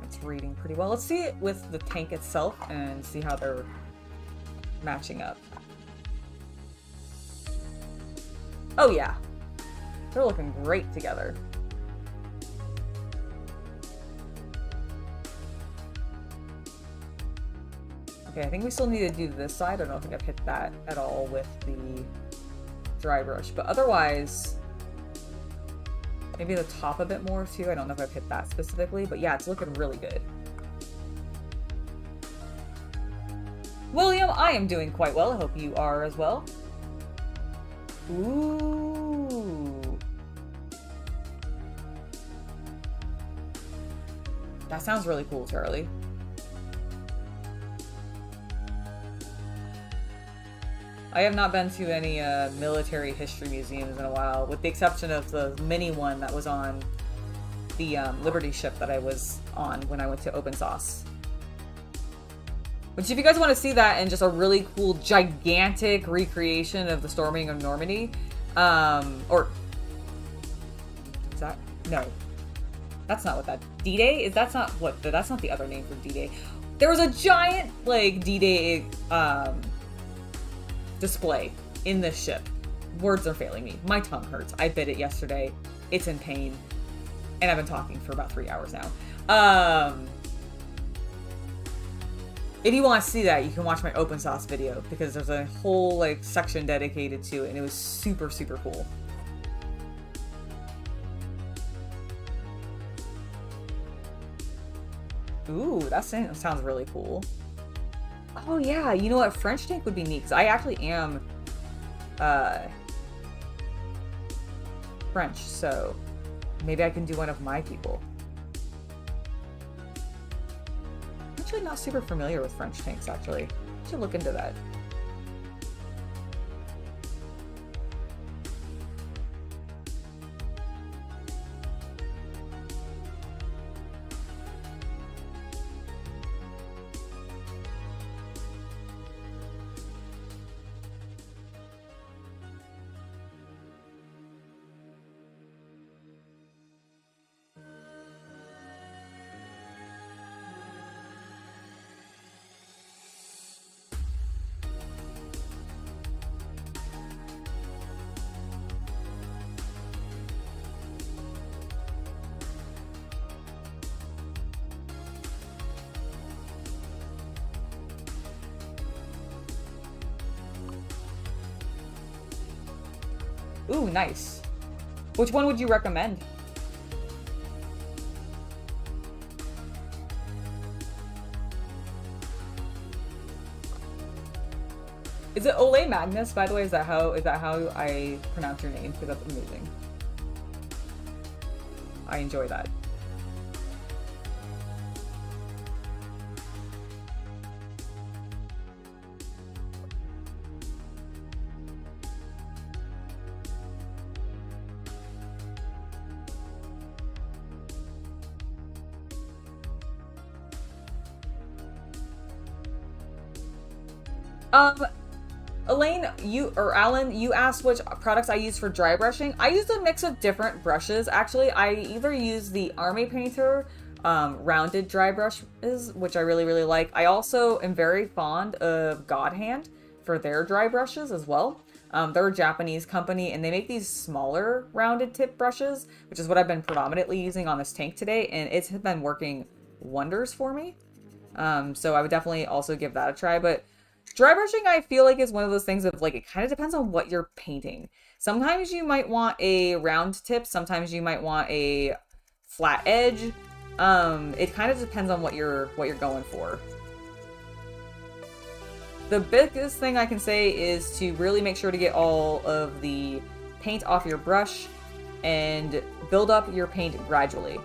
It's reading pretty well. Let's see it with the tank itself and see how they're matching up. Oh yeah, they're looking great together. Okay, I think we still need to do this side. I don't think I've hit that at all with the dry brush, but otherwise, maybe the top a bit more too. I don't know if I've hit that specifically, but yeah, it's looking really good. William, I am doing quite well. I hope you are as well. Ooh. That sounds really cool, Charlie. I have not been to any military history museums in a while, with the exception of the mini one that was on the Liberty ship that I was on when I went to Open Sauce. Which, if you guys want to see that and just a really cool, gigantic recreation of the storming of Normandy, or is that, no, that's not what that, D-Day? That's not the other name for D-Day. There was a giant, like, D-Day, display in this ship. Words are failing me. My tongue hurts. I bit it yesterday. It's in pain. And I've been talking for about 3 hours now. If you want to see that, you can watch my Open Sauce video, because there's a whole like section dedicated to it, and it was super, super cool. Ooh, that sounds really cool. Oh yeah, you know what? French tank would be neat, because I actually am French, so maybe I can do one of my people. I'm actually not super familiar with French tanks, actually. I should look into that. Ooh, nice. Which one would you recommend? Is it Ole Magnus, by the way? Is that how I pronounce your name? Because that's amazing. I enjoy that. Elaine, Alan, you asked which products I use for dry brushing. I use a mix of different brushes. Actually, I either use the Army Painter rounded dry brushes, which I really, really like. I also am very fond of God Hand for their dry brushes as well. They're a Japanese company, and they make these smaller rounded tip brushes, which is what I've been predominantly using on this tank today, and it's been working wonders for me. So I would definitely also give that a try, but dry brushing, I feel like, is one of those things of, like, it kind of depends on what you're painting. Sometimes you might want a round tip. Sometimes you might want a flat edge. It kind of depends on what you're going for. The biggest thing I can say is to really make sure to get all of the paint off your brush and build up your paint gradually.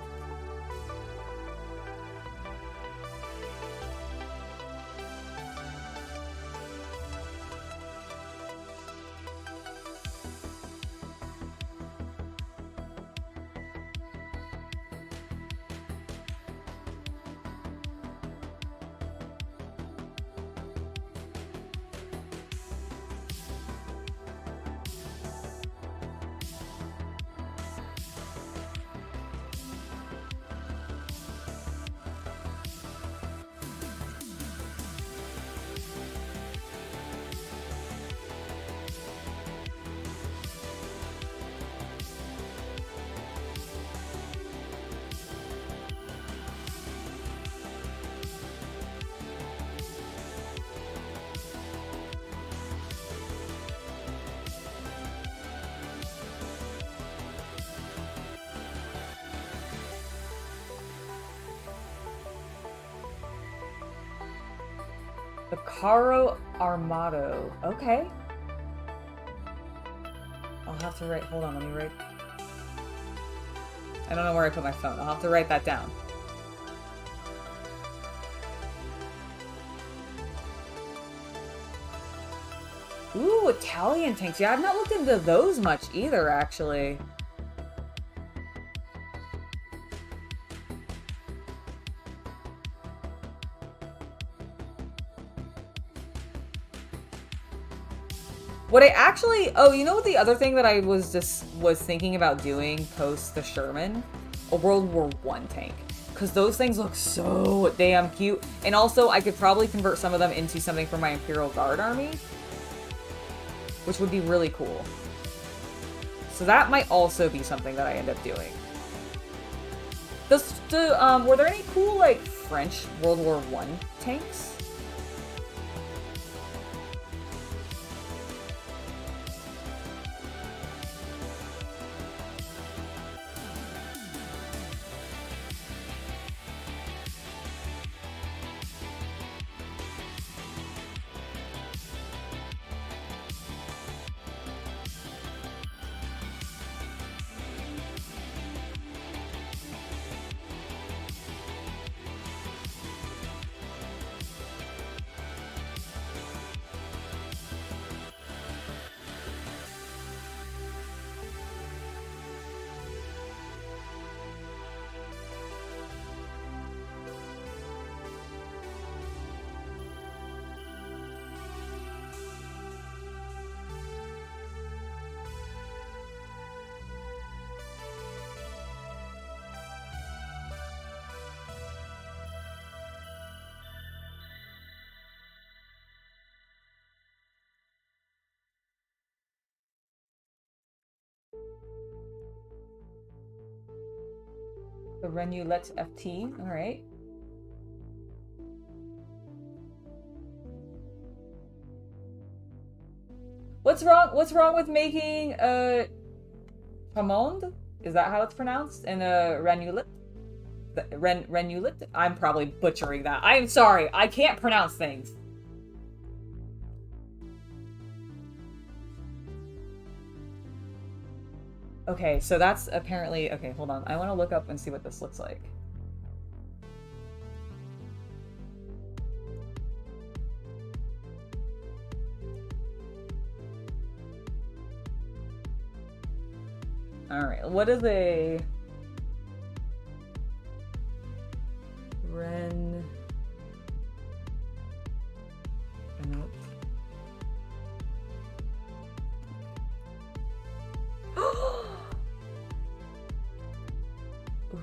The Caro Armado. Okay. I'll have to write. Hold on, let me write. I don't know where I put my phone. I'll have to write that down. Ooh, Italian tanks. Yeah, I've not looked into those much either, actually. What I actually, oh, you know what the other thing that I was thinking about doing post the Sherman? A World War I tank. Because those things look so damn cute. And also, I could probably convert some of them into something for my Imperial Guard army, which would be really cool. So that might also be something that I end up doing. Were there any cool, like, French World War I tanks? The Renulette FT. All right. What's wrong with making a Pamond? Is that how it's pronounced? And a Renulette? Renulette? I'm probably butchering that. I'm sorry. I can't pronounce things. Okay, so that's apparently... Okay, hold on. I want to look up and see what this looks like. Alright, what is a... Nope.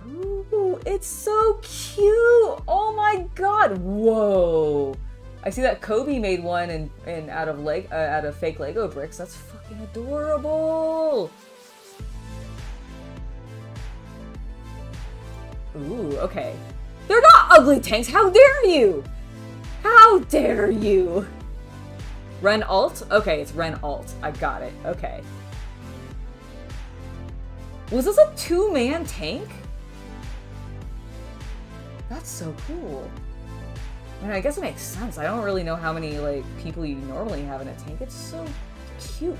Ooh, it's so cute! Oh my god! Whoa! I see that Kobe made one in out of fake Lego bricks. That's fucking adorable! Ooh, okay. They're not ugly tanks! How dare you! How dare you! Ren Alt? Okay, it's Ren Alt. I got it. Okay. Was this a two-man tank? That's so cool. I mean, I guess it makes sense. I don't really know how many, like, people you normally have in a tank. It's so cute.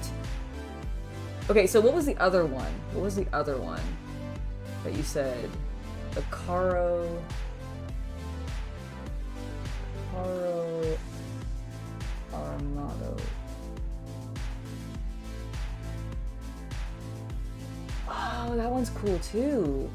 Okay, so what was the other one? What was the other one that you said? The Caro Armado. Oh, that one's cool too.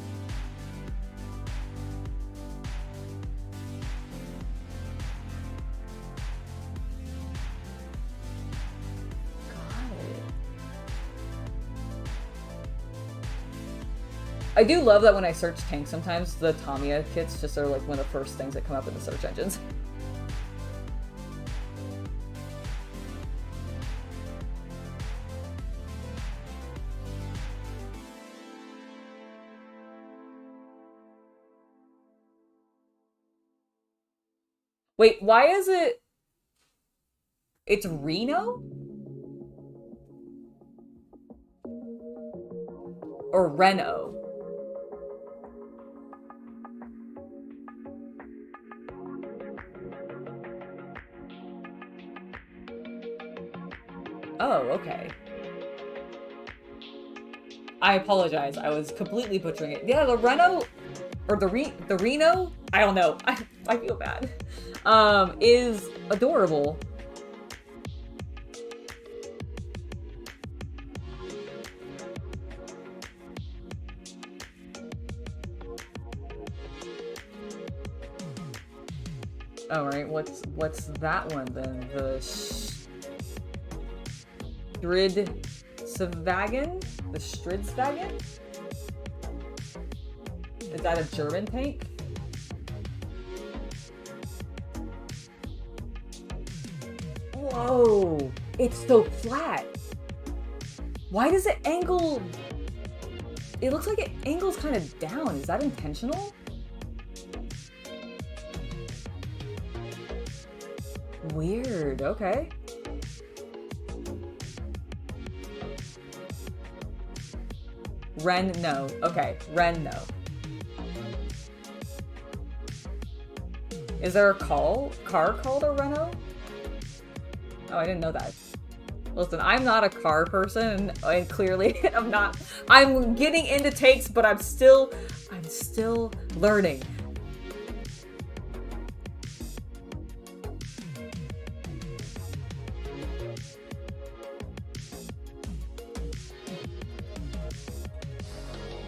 I do love that when I search tanks, sometimes the Tamiya kits just are like one of the first things that come up in the search engines. Wait, why is it... It's Reno? Or Reno? Oh, okay. I apologize. I was completely butchering it. Yeah, the Reno, or the Reno, I don't know. I feel bad. Is adorable. All right, what's that one then? The Stridsvagen? The Stridsvagen? Is that a German tank? Whoa! It's so flat! Why does it angle... It looks like it angles kind of down. Is that intentional? Weird, okay. Ren, no. Okay, Ren, no. Is there a car called a Renault? Oh, I didn't know that. Listen, I'm not a car person, and clearly I'm not. I'm getting into takes, but I'm still learning.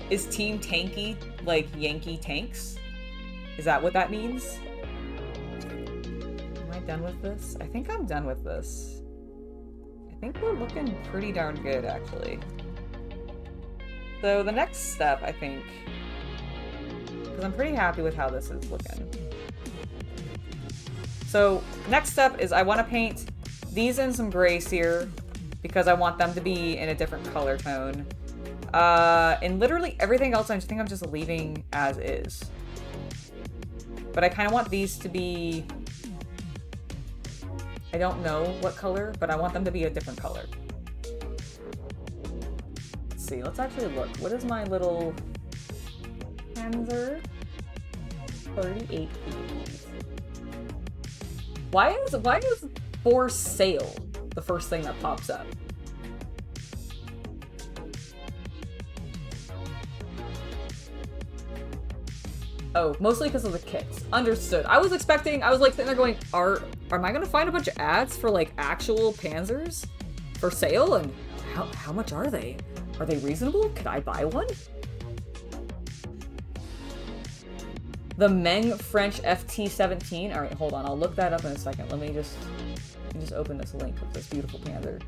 Is Team Tanky like Yankee Tanks? Is that what that means? Am I done with this? I think I'm done with this. I think we're looking pretty darn good, actually. So the next step, I think, because I'm pretty happy with how this is looking. So next step is I want to paint these in some gray sear because I want them to be in a different color tone. And literally everything else I think I'm just leaving as is. But I kind of want these to be... I don't know what color, but I want them to be a different color. Let's see, let's actually look. What is my little Panzer 38 keys? Why is for sale the first thing that pops up? Oh, mostly because of the kits. Understood. I was like sitting there going, am I gonna find a bunch of ads for like actual Panzers for sale? And how much are they? Are they reasonable? Could I buy one? The Meng French FT-17. All right, hold on. I'll look that up in a second. Let me just open this link with this beautiful Panzer.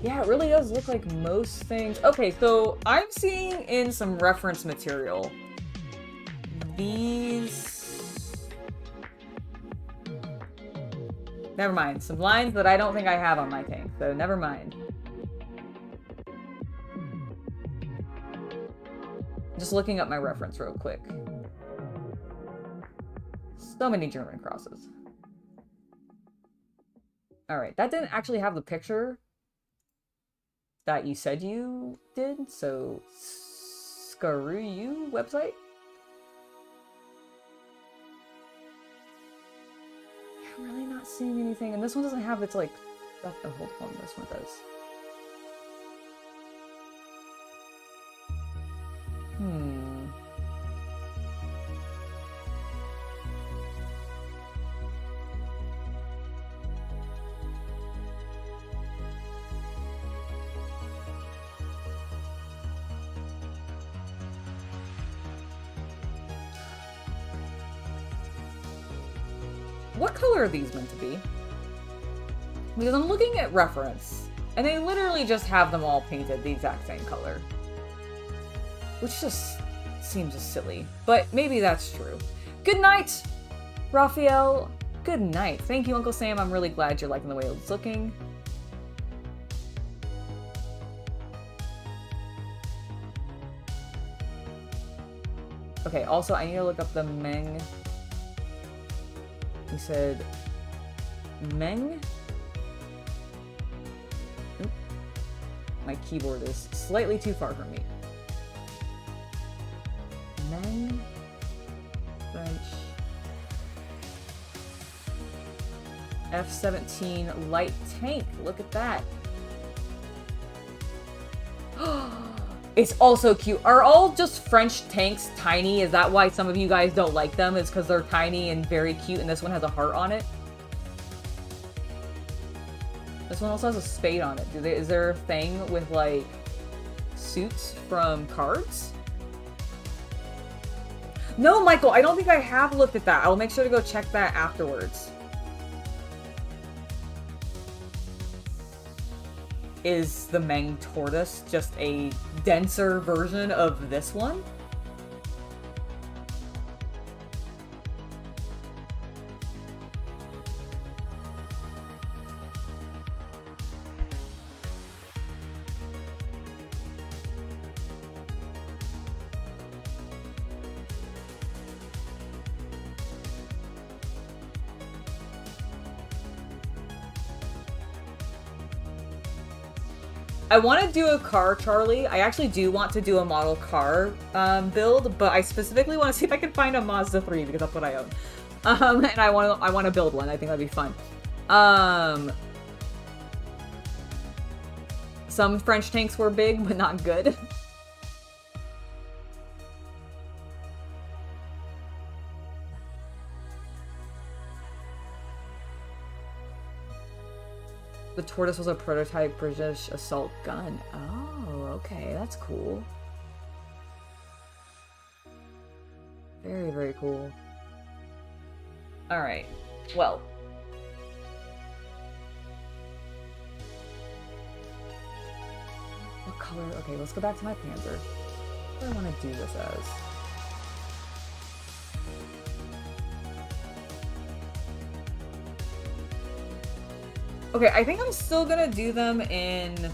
Yeah, it really does look like most things. Okay, so I'm seeing in some reference material these... Never mind. Some lines that I don't think I have on my tank, so never mind. Just looking up my reference real quick. So many German crosses. Alright, that didn't actually have the picture that you said you did, so screw you, website. I'm really not seeing anything, and this one doesn't have its like stuff. Oh, hold on, this one does. What color are these meant to be? Because I'm looking at reference, and they literally just have them all painted the exact same color. Which just seems just silly, but maybe that's true. Good night, Raphael. Good night. Thank you, Uncle Sam. I'm really glad you're liking the way it's looking. Okay, also, I need to look up the Meng. He said, Meng? Oop. My keyboard is slightly too far from me. Meng? French. F-17 light tank. Look at that. It's also cute. Are all just French tanks tiny? Is that why some of you guys don't like them? Is because they're tiny and very cute, and this one has a heart on it? This one also has a spade on it. Is there a thing with, like, suits from cards? No, Michael, I don't think I have looked at that. I'll make sure to go check that afterwards. Is the Meng Tortoise just a denser version of this one? I want to do a car, Charlie. I actually do want to do a model car build, but I specifically want to see if I can find a Mazda 3 because that's what I own. And I want to build one. I think that'd be fun. Some French tanks were big, but not good. The Tortoise was a prototype British assault gun. Oh, okay, that's cool. Very, very cool. Alright, well, color? Okay, let's go back to my Panzer. What do I want to do this as? Okay, I think I'm still gonna do them in...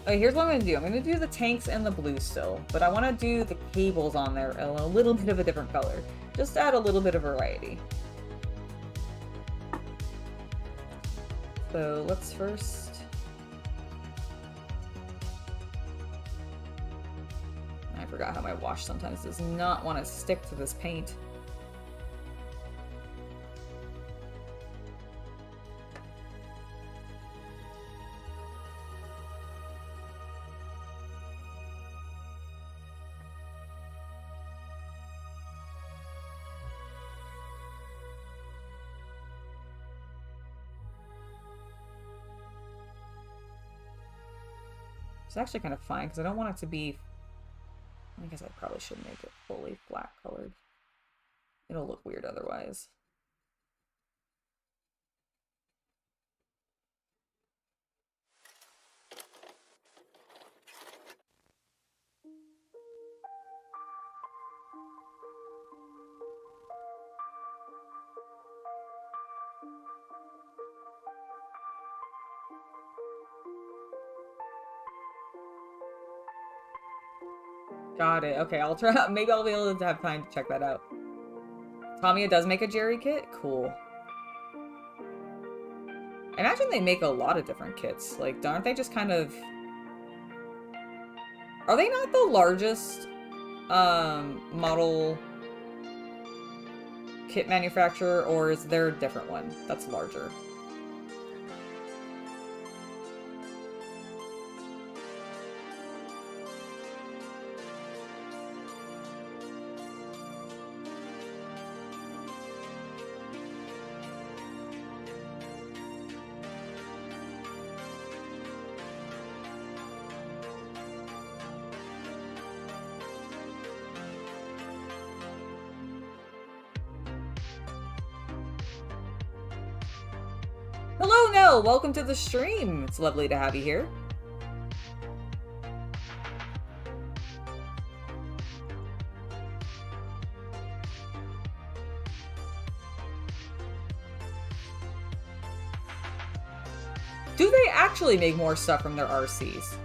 Okay, here's what I'm going to do. I'm going to do the tanks and the blue still, but I want to do the cables on there in a little bit of a different color. Just to add a little bit of variety. So let's first... I forgot how my wash sometimes does not want to stick to this paint. It's actually kind of fine because I don't want it to be... I guess I probably should make it fully black colored. It'll look weird otherwise. Got it. Okay, I'll try. Maybe I'll be able to have time to check that out. Tamiya does make a Jerry kit? Cool. I imagine they make a lot of different kits. Like, aren't they just kind of... Are they not the largest model kit manufacturer, or is there a different one that's larger? Hello, Nell! Welcome to the stream! It's lovely to have you here. Do they actually make more stuff from their RCs?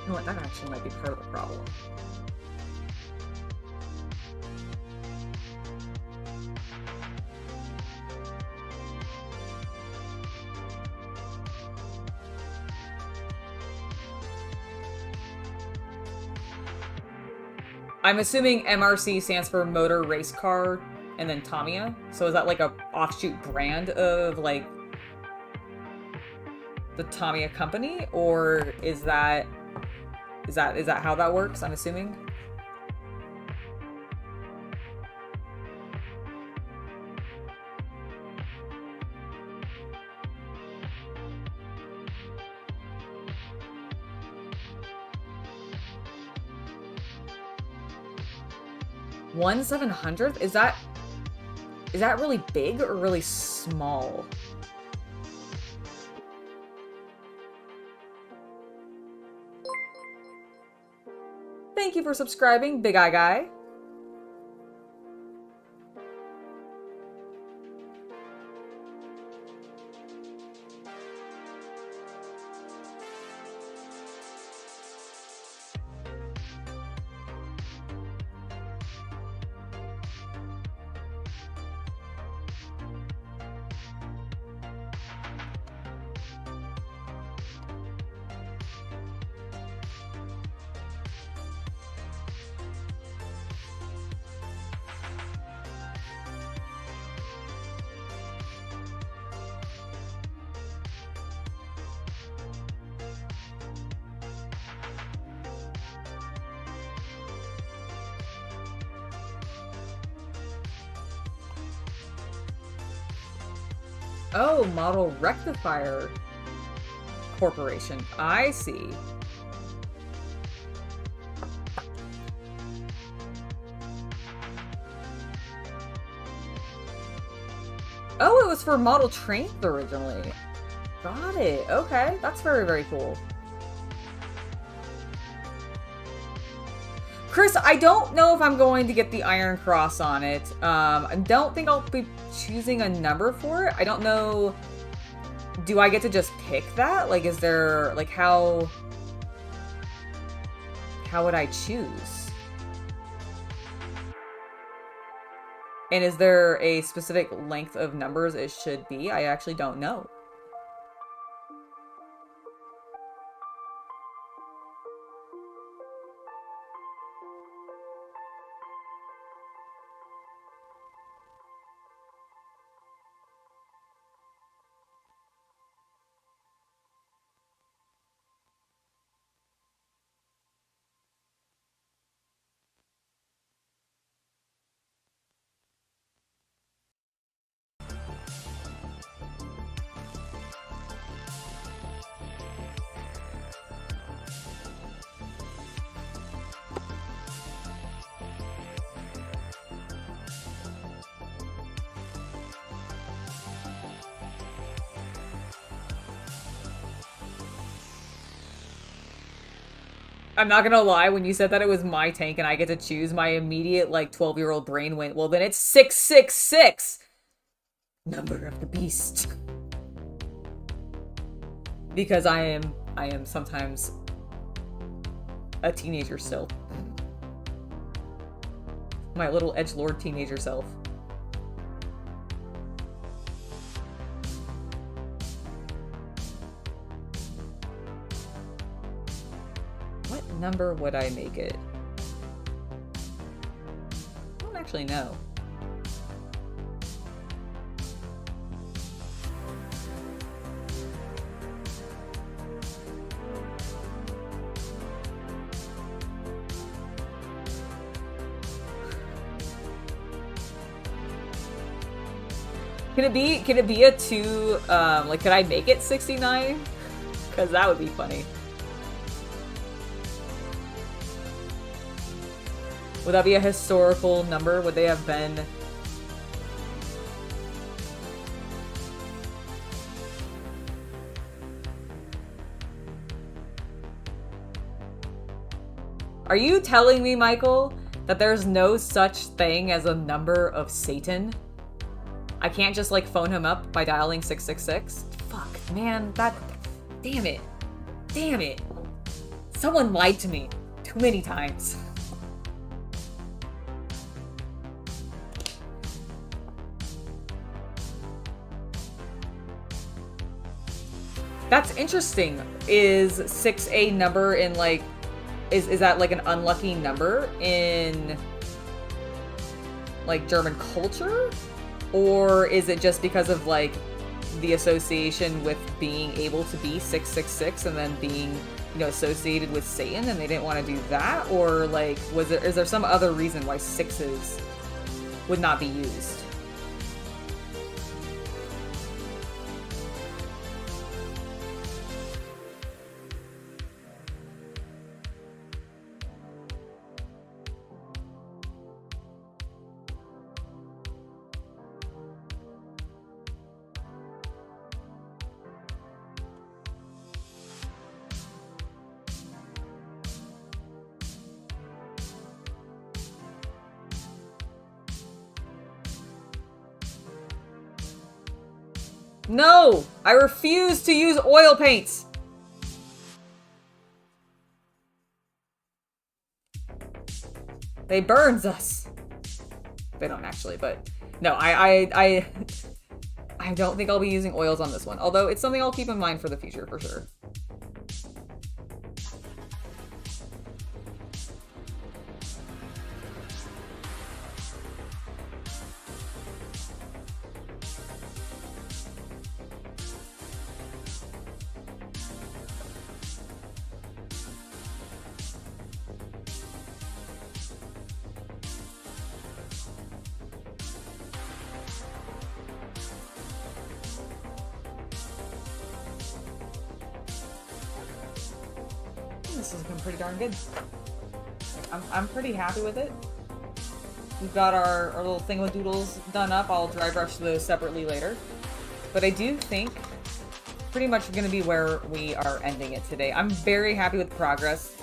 You know what, that actually might be part of the problem. I'm assuming MRC stands for Motor Race Car and then Tamiya. So is that like a offshoot brand of like the Tamiya company, or is that how that works? I'm assuming. One 700th? Is that really big or really small? Thank you for subscribing, Big Eye Guy. Oh, Model Rectifier Corporation. I see. Oh, it was for model trains originally. Got it. Okay, that's very, very cool. Chris, I don't know if I'm going to get the Iron Cross on it. I don't think I'll be choosing a number for it. I don't know. Do I get to just pick that? Like, is there, like, how would I choose? And is there a specific length of numbers it should be? I actually don't know. I'm not gonna lie, when you said that it was my tank and I get to choose, my immediate, like, 12-year-old brain went, well, then it's 666! Number of the beast. Because I am sometimes a teenager still. My little edgelord teenager self. What number would I make it? I don't actually know. Can it be a 2, like, could I make it 69? Because that would be funny. Would that be a historical number? Would they have been... Are you telling me, Michael, that there's no such thing as a number of Satan? I can't just, like, phone him up by dialing 666? Fuck, man, that... Damn it. Damn it. Someone lied to me too many times. That's interesting. Is 6 a number in, like... Is that, like, an unlucky number in, like, German culture? Or is it just because of, like, the association with being able to be 666 and then being, you know, associated with Satan and they didn't want to do that? Or, like, is there some other reason why 6s would not be used? No! I refuse to use oil paints! They burns us. They don't actually, but... No, I don't think I'll be using oils on this one. Although, it's something I'll keep in mind for the future, for sure. this is looking pretty darn good. I'm pretty happy with it. We've got our little thingamadoodles done up. I'll dry brush those separately later. But I do think pretty much going to be where we are ending it today. I'm very happy with progress.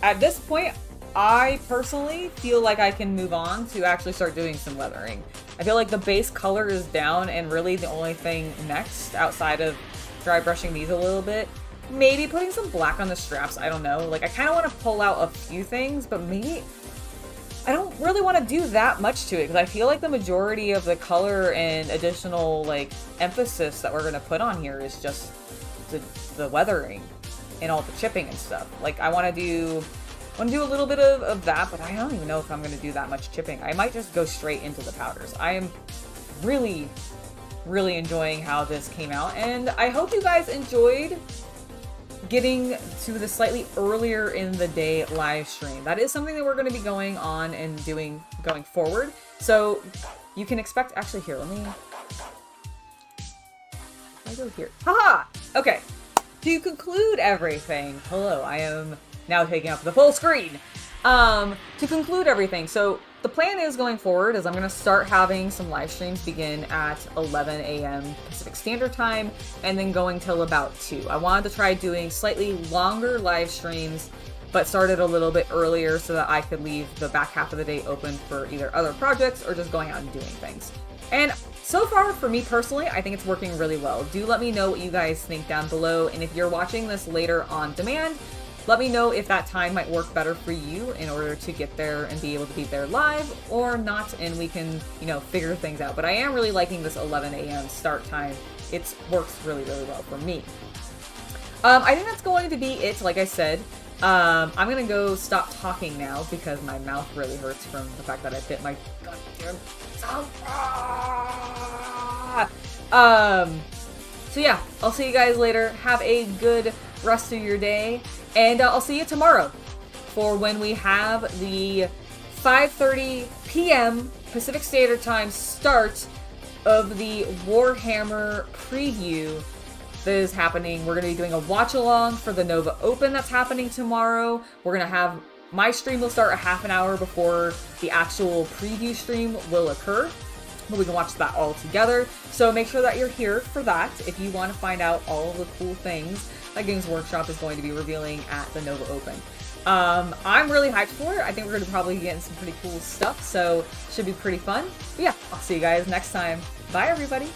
At this point, I personally feel like I can move on to actually start doing some weathering. I feel like the base color is down, and really the only thing next, outside of dry brushing these a little bit, maybe putting some black on the straps, I don't know. Like, I kind of want to pull out a few things, but maybe I don't really want to do that much to it, because I feel like the majority of the color and additional, like, emphasis that we're going to put on here is just the weathering and all the chipping and stuff. Like, I want to do a little bit of that, but I don't even know if I'm going to do that much chipping. I might just go straight into the powders. I am really, really enjoying how this came out, and I hope you guys enjoyed getting to the slightly earlier in the day live stream. That is something that we're going to be going on and doing going forward. So you can expect, actually here, let me go here. Haha! Okay. To conclude everything, hello, I am now taking up the full screen. To conclude everything, so the plan is going forward is I'm going to start having some live streams begin at 11 a.m. Pacific Standard Time and then going till about 2. I wanted to try doing slightly longer live streams, but started a little bit earlier so that I could leave the back half of the day open for either other projects or just going out and doing things. And so far, for me personally, I think it's working really well. Do let me know what you guys think down below, and if you're watching this later on demand, let me know if that time might work better for you in order to get there and be able to be there live or not, and we can, you know, figure things out. But I am really liking this 11 a.m. start time. It works really, really well for me. I think that's going to be it, like I said. I'm going to go stop talking now because my mouth really hurts from the fact that I bit my goddamn tongue. So yeah, I'll see you guys later. Have a good rest of your day, and I'll see you tomorrow for when we have the 5:30 p.m. Pacific Standard Time start of the Warhammer preview that is happening. We're going to be doing a watch along for the Nova Open that's happening tomorrow. We're going to have my stream will start a half an hour before the actual preview stream will occur, but we can watch that all together. So make sure that you're here for that if you want to find out all of the cool things that Games Workshop is going to be revealing at the Nova Open. I'm really hyped for it. I think we're going to probably get in some pretty cool stuff, so should be pretty fun. But yeah, I'll see you guys next time. Bye, everybody.